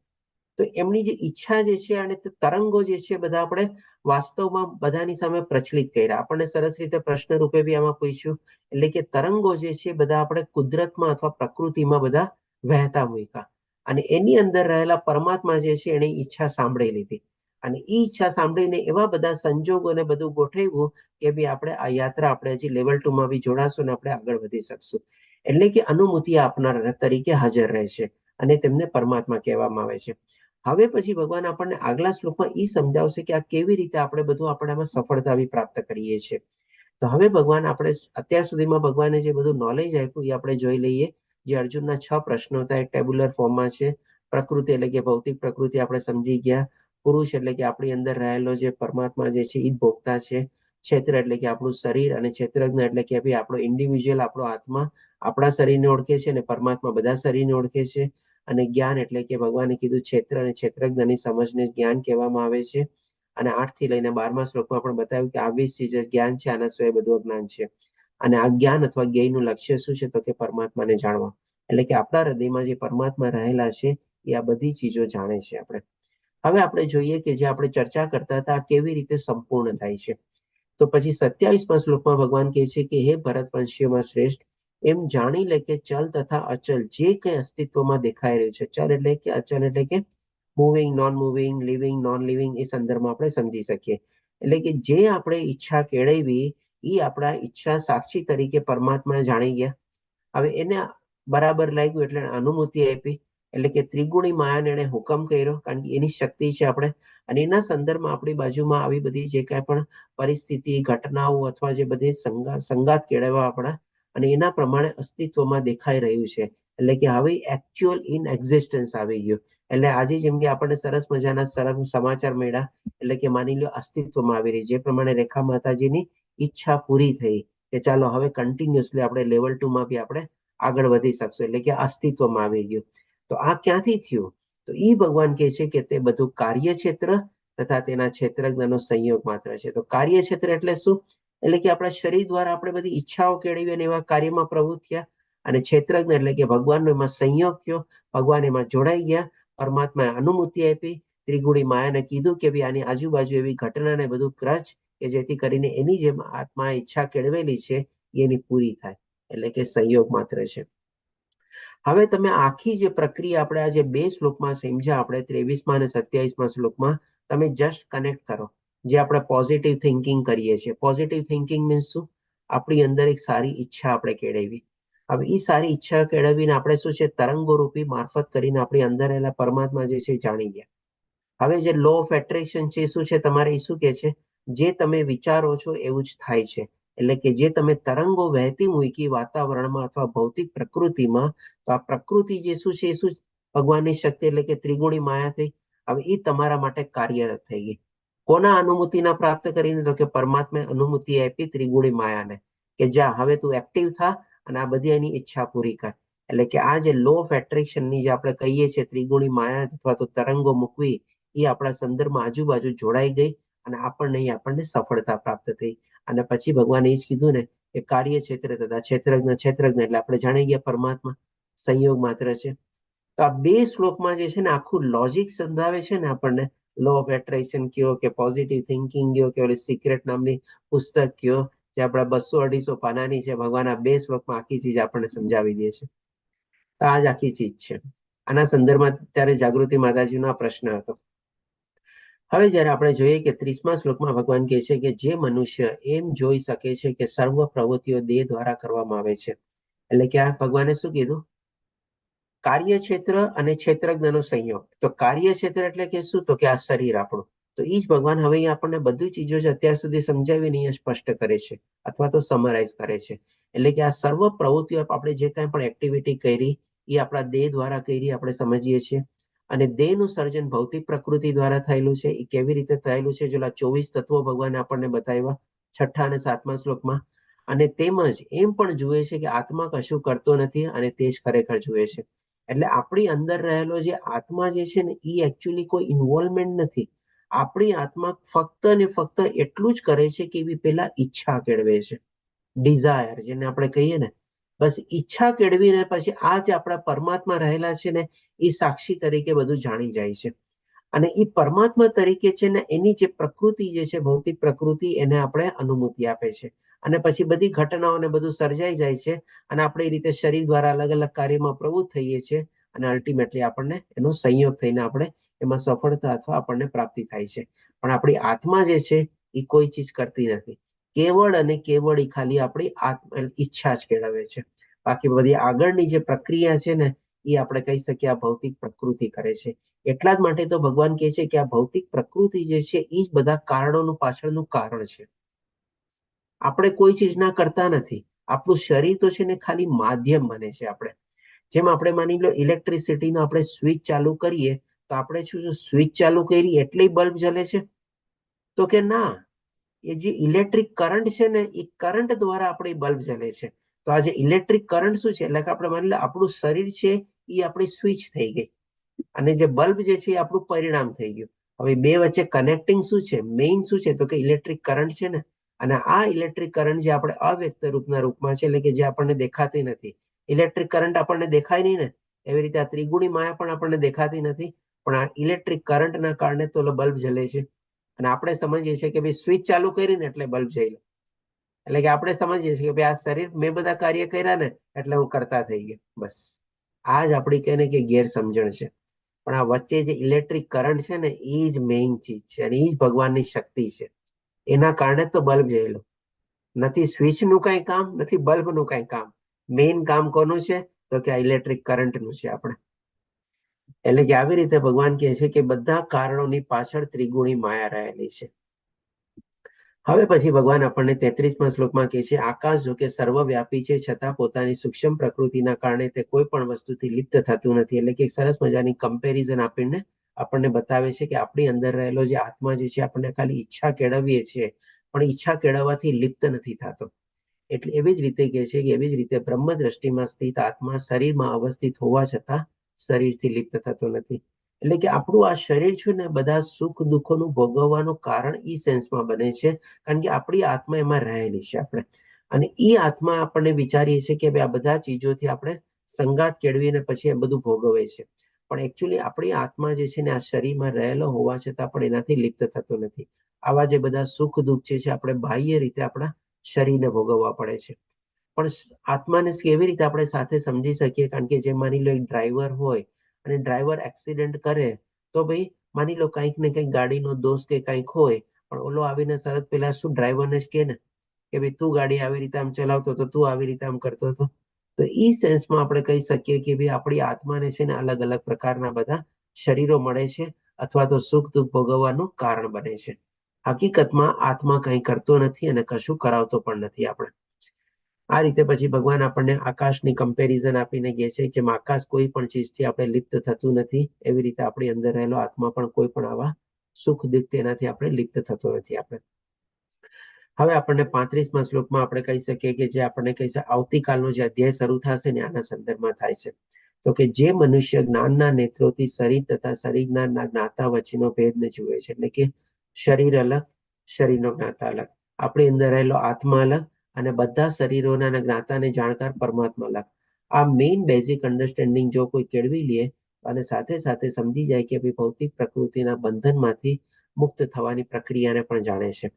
તો એમની જે ઈચ્છા જે છે અને તરંગો જે છે બધા આપણે વાસ્તવમાં બધાની સામે પ્રચલિત કર્યા. આપણને સરસ રીતે પ્રશ્ન રૂપે બી આમાં પૂછ્યું, એટલે કે તરંગો જે છે બધા આપણે કુદરતમાં અથવા પ્રકૃતિમાં બધા વહેતા મૂક્યા અને એની અંદર રહેલા પરમાત્મા જે છે એની ઈચ્છા સાંભળી લીધી અને એ ઈચ્છા સાંભળીને એવા બધા સંજોગોને બધું ગોઠવ્યું કે ભાઈ આપણે આ યાત્રા આપણે હજી લેવલ 2 માં બી જોડાશું ને આપણે આગળ વધી શકશું. એટલે કે અનુમતિ આપનાર તરીકે હાજર રહે છે અને તેમને પરમાત્મા કહેવામાં આવે છે. હવે પછી ભગવાન આપણને આગલા શ્લોકમાં એ સમજાવશે કે આ કેવી રીતે આપણે બધું આપણામાં સફળતા બી પ્રાપ્ત કરીએ છીએ. તો હવે ભગવાન આપણે અત્યાર સુધીમાં ભગવાને જે બધું નોલેજ આપ્યું એ આપણે જોઈ લઈએ. જે અર્જુનના 6 પ્રશ્નો હતા એ ટેબ્યુલર ફોર્મમાં છે. પ્રકૃતિ એટલે કે ભૌતિક પ્રકૃતિ આપણે સમજી ગયા. પુરુષ એટલે કે આપણી અંદર રહેલો જે પરમાત્મા જે છે એ જ ભોગતા છે. ક્ષેત્ર એટલે કે આપણું શરીર અને ક્ષેત્રજ્ઞ એટલે કે ભાઈ આપણો ઇન્ડિવિજ્યુઅલ આપણો આત્મા આપણા શરીરને ઓળખે છે અને પરમાત્મા બધા શરીરને ઓળખે છે. અને જ્ઞાન એટલે કે ભગવાને કીધું ક્ષેત્ર અને ક્ષેત્રજ્ઞની સમજને જ્ઞાન કહેવામાં આવે છે. અને 8 થી લઈને 12મા શ્લોકમાં પણ બતાવ્યું કે આ 20 જે જ્ઞાન છે આના સિવાય બધું અજ્ઞાન છે. અને આ જ્ઞાન અથવા જ્ઞેયનું લક્ષ્ય શું છે તો કે પરમાત્માને જાણવા. એટલે કે આપણા હૃદયમાં જે પરમાત્મા રહેલા છે એ આ બધી ચીજો જાણે છે. હવે આપણે જોઈએ કે જે આપણે ચર્ચા કરતા હતા કેવી રીતે સંપૂર્ણ થાય છે. તો પછી 27મા શ્લોકમાં ભગવાન કહે છે કે હે ભરતવંશીઓમાં શ્રેષ્ઠ, એમ જાણી લે કે ચલ તથા અચલ જે કંઈ અસ્તિત્વમાં દેખાઈ રહ્યું છે, ચલ એટલે કે અચલ એટલે કે moving, non moving, living, non living, એ સંદર્ભમાં આપણે સમજી શકીએ. એટલે કે જે આપણે ઈચ્છા કેળવી એ આપણા ઈચ્છા સાક્ષી તરીકે પરમાત્મા જાણી ગયા. હવે એને બરાબર લાગ્યું એટલે અનુમતિ આપી. એટલે કે ત્રિગુણી માયાને એને હુકમ કર્યો કારણ કે એની શક્તિ છે આપણે. અને એના સંદર્ભમાં આપણી બાજુમાં આવી બધી જે કાંઈ પણ પરિસ્થિતિ, ઘટનાઓ અથવા જે બધી સંગાત કેળવવા આપણા અને એના પ્રમાણે અસ્તિત્વમાં દેખાઈ રહ્યું છે. એટલે કે હવે એકચ્યુઅલ ઇન એક્ઝિસ્ટન્સ આવી ગયું. એટલે આજે જેમ કે આપણને સરસ મજાના સરસ સમાચાર મળ્યા, એટલે કે માની લો અસ્તિત્વમાં આવી રહી, જે પ્રમાણે રેખા માતાજીની ઈચ્છા પૂરી થઈ કે ચાલો હવે કન્ટિન્યુઅસલી આપણે લેવલ 2 માં બી આપણે આગળ વધી શકશું. એટલે કે અસ્તિત્વમાં આવી ગયું. તો આ ક્યાંથી થયું? તો એ ભગવાન કહે છે કે તે બધું કાર્યક્ષેત્ર તથા તેના ક્ષેત્રજ્ઞનો સંયોગ માત્ર છે. તો કાર્યક્ષેત્ર એટલે શું? એટલે કે આપણા શરીર દ્વારા આપણે બધી ઈચ્છાઓ કેળવી અને એવા કાર્યમાં પ્રવૃત્ત થયા. અને ક્ષેત્રજ્ઞ એટલે કે ભગવાનનો એમાં સંયોગ થયો, ભગવાન એમાં જોડાઈ ગયા, પરમાત્માએ અનુમતિ આપી, ત્રિગુણી માયાને કીધું કે ભાઈ આની આજુબાજુ એવી ઘટનાને બધું રચ કે જેથી કરીને એની જે આત્મા ઈચ્છા કેળવેલી છે એની પૂરી થાય. એટલે કે સંયોગ માત્ર છે. હવે તમે આખી જે પ્રક્રિયા આપણે આ જે 2 શ્લોકમાં સમજ્યા, આપણે 23મા અને 27મા શ્લોકમાં તમે જસ્ટ કનેક્ટ કરો. જે આપણે પોઝિટિવ થિંકિંગ કરીએ છીએ. પોઝિટિવ થિંકિંગ મીન્સ શું? આપણી અંદર એક સારી ઈચ્છા આપણે કેળવી. હવે એ સારી ઈચ્છા કેળવીને આપણે શું છે તરંગો રૂપી મારફત કરીને આપણી અંદર રહેલા પરમાત્મા જે છે જાણી ગયા. હવે જે લો ઓફ એટ્રેક્શન છે શું છે તમારે? એ શું કે છે? જે તમે વિચારો છો એવું જ થાય છે. એટલે કે જે તમે તરંગો વહેતી મૂકી વાતાવરણમાં અથવા ભૌતિક પ્રકૃતિમાં, તો આ પ્રકૃતિ જે શું છે એ શું? ભગવાનની શક્તિ એટલે કે ત્રિગુણી માયા થઈ. હવે એ તમારા માટે કાર્યરત થઈ ગઈ. કોના અનુમતિના પ્રાપ્ત કરીને? તો કે પરમાત્માએ અનુમતિ આપી ત્રિગુણી માયાને કે જા હવે તું એક્ટિવ થા અને આ બધી એની ઈચ્છા પૂરી કર. એટલે કે આ જે લો ઓફ એટ્રેક્શનની જે આપણે કહીએ છીએ ત્રિગુણી માયા અથવા તો તરંગો મૂકવી, એ આપણા સંદર્ભમાં આજુબાજુ જોડાઈ ગઈ અને આપણને સફળતા પ્રાપ્ત થઈ. અને પછી ભગવાને એ જ કીધું ને કે કાર્ય ક્ષેત્ર તથા ક્ષેત્રજ્ઞ એટલે આપણે જાણી ગયા પરમાત્મા સંયોગ માત્ર છે. તો આ 2 શ્લોકમાં જે છે ને આખું લોજિક સમજાવે છે ને આપણને. લો ઓફ એટ્રેક્શન કયો કે પોઝિટિવ થિંકિંગ કયો કે ઓલી સિક્રેટ નામની પુસ્તક કયો જે આપણા 200-250 પાનાની છે. ભગવાન આ 2 શ્લોકમાં આખી ચીજ આપણને સમજાવી દે છે. તો આ જ આખી ચીજ છે. આના સંદર્ભમાં ત્યારે જાગૃતિ માતાજીનો આ પ્રશ્ન હતો. હવે જ્યારે આપણે જોઈએ કે 30મા શ્લોકમાં ભગવાન કહે છે કે જે મનુષ્ય એમ જોઈ શકે છે કે સર્વ પ્રવૃત્તિઓ દેહ દ્વારા કરવામાં આવે છે. એટલે કે આ ભગવાને શું કીધું? કાર્યક્ષેત્ર અને ક્ષેત્રજ્ઞનો સંયોગ. તો કાર્યક્ષેત્ર એટલે કે શું? તો કે આ શરીર આપણું. તો એ જ ભગવાન હવે આપણને બધી ચીજો અત્યાર સુધી સમજાવીને અહીંયા સ્પષ્ટ કરે છે અથવા તો સમરાઇઝ કરે છે. એટલે કે આ સર્વ પ્રવૃત્તિઓ આપણે જે કાંઈ પણ એક્ટિવિટી કરી એ આપણા દેહ દ્વારા કરી આપણે સમજીએ છીએ. અને દેહનું સર્જન ભૌતિક પ્રકૃતિ દ્વારા થયેલું છે. એ કેવી રીતે થયેલું છે? જેલા 24 તત્વો ભગવાને આપણને બતાવ્યા 6ઠ્ઠા અને 7મા શ્લોકમાં. અને તેમજ એમ પણ જુએ છે કે આત્મા કશું કરતો નથી અને તે જ ખરેખર જુએ છે. એટલે આપણી અંદર રહેલો જે આત્મા જે છે ને એ એકચ્યુઅલી કોઈ ઇન્વોલ્વમેન્ટ નથી. આપણી આત્મા ફક્ત ને ફક્ત એટલું જ કરે છે કે એવી પેલા ઈચ્છા કેળવે છે, ડિઝાયર જેને આપણે કહીએ ને, બસ ઈચ્છા કેળવીને પછી આ જે આપણા પરમાત્મા રહેલા છે ને એ સાક્ષી તરીકે બધું જાણી જાય છે. અને એ પરમાત્મા તરીકે છે ને એની જે પ્રકૃતિ જે છે, ભૌતિક પ્રકૃતિ, એને આપણે અનુમતિ આપે છે. અને પછી બધી ઘટનાઓને બધું સર્જાઈ જાય છે અને આપણે એ રીતે શરીર દ્વારા અલગ અલગ કાર્યમાં પ્રવૃત્ત થઈએ છીએ અને અલ્ટિમેટલી આપણને એનો સંયોગ થઈને આપણે એમાં સફળતા અથવા આપણને પ્રાપ્તિ થાય છે. પણ આપણી આત્મા જે છે એ કોઈ ચીજ કરતી નથી. કેવળ અને કેવળ એ ખાલી આપણી ઈચ્છા જ કેળવે છે. બાકી બધી આગળની જે પ્રક્રિયા છે ને એ આપણે કહી શકીએ આ ભૌતિક પ્રકૃતિ કરે છે. એટલા જ માટે તો ભગવાન કહે છે કે આ ભૌતિક પ્રકૃતિ જે છે એ જ બધા કારણોનું પાછળનું કારણ છે. આપણે કોઈ ચીજના કરતા નથી. આપણું શરીર તો છે ને ખાલી માધ્યમ બને છે. આપણે જેમ આપણે માની લો ઇલેક્ટ્રિસિટીનો આપણે સ્વિચ ચાલુ કરીએ તો આપણે શું સ્વિચ ચાલુ કરી એટલે બલ્બ જલે છે? તો કે ના, એ જે ઇલેક્ટ્રિક કરંટ છે ને એ કરંટ દ્વારા આપણે બલ્બ જલે છે. તો આ જે ઇલેક્ટ્રિક કરંટ શું છે, એટલે કે આપણે માની લો આપણું શરીર છે એ આપણી સ્વિચ થઈ ગઈ અને જે બલ્બ જે છે એ આપણું પરિણામ થઈ ગયું. હવે બે વચ્ચે કનેક્ટિંગ શું છે, મેઇન શું છે, તો કે ઇલેક્ટ્રિક કરંટ છે ને. અને આ ઇલેક્ટ્રિક કરંટ જે આપણે અવ્યક્ત રૂપના રૂપમાં છે, એટલે કે જે આપણને દેખાતી નથી. ઇલેક્ટ્રિક કરંટ આપણને દેખાય નહીં ને, એવી રીતે આ ત્રિગુણી માયા પણ આપણને દેખાતી નથી, પણ આ ઇલેક્ટ્રિક કરંટના કારણે તો બલ્બ જલે છે. અને આપણે સમજીએ છીએ કે ભાઈ સ્વિચ ચાલુ કરી ને એટલે બલ્બ જઈ. એટલે કે આપણે સમજીએ છીએ કે ભાઈ આ શરીર મેં બધા કાર્ય કર્યા ને એટલે હું કરતા થઈ ગયો. બસ આ જ આપણી કહે ને કે ગેરસમજણ છે. પણ આ વચ્ચે જે ઇલેક્ટ્રિક કરંટ છે ને એ જ મેઇન ચીજ છે અને એ જ ભગવાનની શક્તિ છે. એના કારણે તો બલ્બ જયેલો. નથી સ્વિચનું કઈ કામ, નથી બલ્બનું કઈ કામ. મેઇન કામ કોનું છે? તો કે આ ઇલેક્ટ્રિક કરંટનું છે આપણે. એટલે કે આવી રીતે ભગવાન કહે છે કે બધા કારણોની પાછળ ત્રિગુણી માયા રહેલી છે. હવે પછી ભગવાન આપણને 33મા શ્લોકમાં કહે છે, આકાશ જો કે સર્વવ્યાપી છે છતાં પોતાની સૂક્ષ્મ પ્રકૃતિના કારણે તે કોઈ પણ વસ્તુથી લિપ્ત થતું નથી. એટલે કે સરસ મજાની કમ્પેરિઝન આપીને આપણને બતાવે છે કે આપણી અંદર રહેલો જે આત્મા જે છે આપણને ખાલી ઈચ્છા કેળવીએ છીએ, પણ ઈચ્છા કેળવવાથી લિપ્ત નથી થતો. એટલે એવી જ રીતે કહે છે કે એવી જ રીતે બ્રહ્મ દ્રષ્ટિમાં સ્થિત આત્મા શરીરમાં અવસ્થિત હોવા છતાં શરીરથી લિપ્ત થતો નથી. એટલે કે આપણું આ શરીર છે ને બધા સુખ દુઃખોનું ભોગવવાનું કારણ ઈ સેન્સમાં બને છે કારણ કે આપણી આત્મા એમાં રહેલી છે આપણે. અને ઈ આત્મા આપણને વિચારીએ છીએ કે આ બધા ચીજોથી આપણે સંગાત કેળવીને પછી એ બધું ભોગવે છે. પણ એકચ્યુઅલી આપણી આત્મા જે છે ને આ શરીરમાં રહેલો હોવા છતાં પણ એનાથી લિપ્ત થતો નથી. આવા જે બધા સુખ દુઃખ છે આપણે બાહ્ય રીતે આપણા શરીરને ભોગવવા પડે છે. પણ આત્માને કેવી રીતે આપણે સાથે સમજી શકીએ? કારણ કે જે માની લો એક ડ્રાઈવર હોય અને ડ્રાઈવર એક્સિડન્ટ કરે તો ભાઈ માની લો કંઈક ને કંઈક ગાડીનો દોષ કે કંઈક હોય, પણ ઓલો આવીને સરત પેલા શું ડ્રાઈવરને જ કહે ને કે ભાઈ તું ગાડી આવી રીતે આમ ચલાવતો હતો, તું આવી રીતે આમ કરતો હતો. તો ઈ સેન્સમાં આપણે કહી શકીએ કે ભાઈ આપણી આત્માને છે ને અલગ અલગ પ્રકારના બધા શરીરો મળે છે અથવા તો સુખ દુઃખ ભોગવવાનું કારણ બને છે. હકીકતમાં આત્મા કંઈ કરતો નથી અને કશું કરાવતો પણ નથી આપણે. આ રીતે પછી ભગવાન આપણને આકાશની કમ્પેરિઝન આપીને કહે છે જેમ આકાશ કોઈ પણ ચીજથી આપણે લિપ્ત થતું નથી, એવી રીતે આપણી અંદર રહેલો આત્મા પણ કોઈ પણ આવા સુખ દુઃખ તેનાથી આપણે લિપ્ત થતો નથી આપણે. હવે આપણને 35મા શ્લોકમાં આપણે કહી શકીએ કે જે આપણને કહી છે આવતીકાલનો જે અધ્યાય શરૂ થશે ને આના સંદર્ભમાં થાય છે. તો કે જે મનુષ્ય જ્ઞાનના નેત્રોથી શરીર તથા શરીર જ્ઞાનના જ્ઞાતા વચ્ચેનો ભેદને જુએ છે, એટલે કે શરીર અલગ, શરીરનો જ્ઞાતા અલગ, આપણી અંદર રહેલો આત્મા અલગ અને બધા શરીરોના જ્ઞાતાને જાણકાર પરમાત્મા અલગ. આ મેઇન બેઝિક અન્ડરસ્ટેન્ડિંગ જો કોઈ કેળવી લે અને સાથે સાથે સમજી જાય કે ભાઈ ભૌતિક પ્રકૃતિના બંધનમાંથી મુક્ત થવાની પ્રક્રિયાને પણ જાણે છે.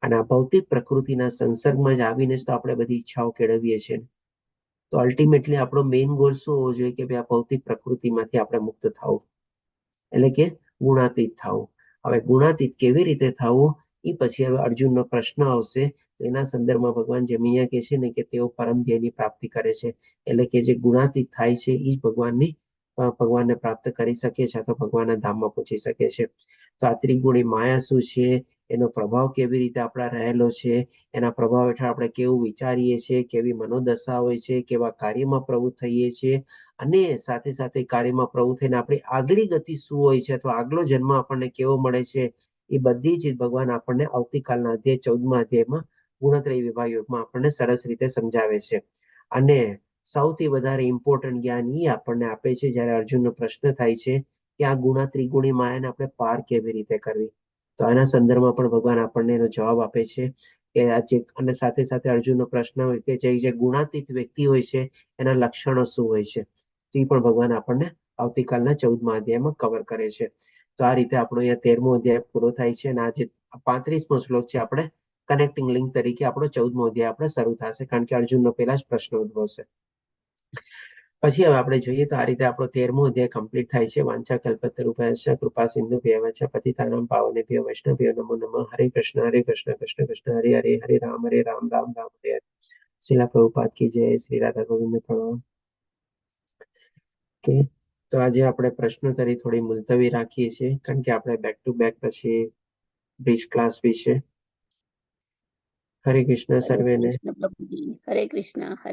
અને આ ભૌતિક પ્રકૃતિના સંસર્ગમાં જ આવીને જ તો આપણે બધી ઈચ્છાઓ કેળવીએ છીએ. તો અલ્ટિમેટલી આપણો મેઇન ગોલ શું હોવો જોઈએ કે ભાઈ આ ભૌતિક પ્રકૃતિમાંથી આપણે મુક્ત થવું, એટલે કે ગુણાતીત થવું. હવે ગુણાતીત કેવી રીતે થવું એ પછી હવે અર્જુનનો પ્રશ્ન આવશે. એના સંદર્ભમાં ભગવાન જેમ અહીંયા કહે છે ને કે તેઓ પરમ ધ્યેયની પ્રાપ્તિ કરે છે, એટલે કે જે ગુણાતીત થાય છે એ જ ભગવાનને પ્રાપ્ત કરી શકે છે અથવા ભગવાનના ધામમાં પહોંચી શકે છે. તો આ ત્રિગુણી માયા શું છે, એનો પ્રભાવ કેવી રીતે આપણા રહેલો છે, એના પ્રભાવ હેઠળ આપણે કેવું વિચારીએ છીએ, કેવી મનોદશા હોય છે, કેવા કાર્યમાં પ્રવૃત્ત થઈએ છીએ અને સાથે સાથે કાર્યમાં પ્રવૃત્ત થઈને આપણી આગલી ગતિ શું હોય છે અથવા આગલો જન્મ આપણને કેવો મળે છે, એ બધી જ ભગવાન આપણને આવતીકાલના અધ્યાય 14મા અધ્યાયમાં ગુણત્રય વિભાગ યોગમાં આપણને સરસ રીતે સમજાવે છે. અને સૌથી વધારે ઇમ્પોર્ટન્ટ જ્ઞાન એ આપણને આપે છે જ્યારે અર્જુનનો પ્રશ્ન થાય છે કે આ ગુણા ત્રિગુણી માયાને આપણે પાર કેવી રીતે કરવી. તો આના સંદર્ભમાં પણ ભગવાન આપણને એનો જવાબ આપે છે કે આ જે, અને સાથે સાથે અર્જુનનો પ્રશ્ન હોય કે જે ગુણાતીત વ્યક્તિ હોય છે એના લક્ષણો શું હોય છે, તો એ પણ ભગવાન આપણને આવતીકાલના 14મા અધ્યાયમાં કવર કરે છે. તો આ રીતે આપણો અહીંયા 13મો અધ્યાય પૂરો થાય છે અને આ જે 35મો શ્લોક છે આપણે કનેક્ટિંગ લિંક તરીકે આપણો 14મો અધ્યાય આપણે શરૂ થશે, કારણ કે અર્જુનનો પહેલા જ પ્રશ્ન ઉદ્ભવશે. પછી હવે આપણે જોઈએ તો આ રીતે આપણો 13મો અધ્યાય કમ્પ્લીટ થાય છે. વાંચા કલ્પતરુભ્યશ્ચ કૃપા સિંધુભ્યઃ ચ પતિતાનાં પાવનેભ્યો વૈષ્ણવેભ્યો નમો નમઃ. હરે કૃષ્ણ કૃષ્ણ કૃષ્ણ હરે હરે, હરે રામ રામ રામ હરે હરે. શિલા પ્રભુપાદ કી જય. શ્રી રાધા ગોવિંદ પ્રણામ. ઓકે, તો આજે આપણે પ્રશ્નોત્તરી થોડી મુલતવી રાખીએ છીએ કારણ કે આપણે બેક ટુ બેક પછી બ્રિજ ક્લાસ વિશે. હરે કૃષ્ણ હરે સર્વેને. કૃષ્ણ પ્રભુજી, હરે કૃષ્ણ. હરે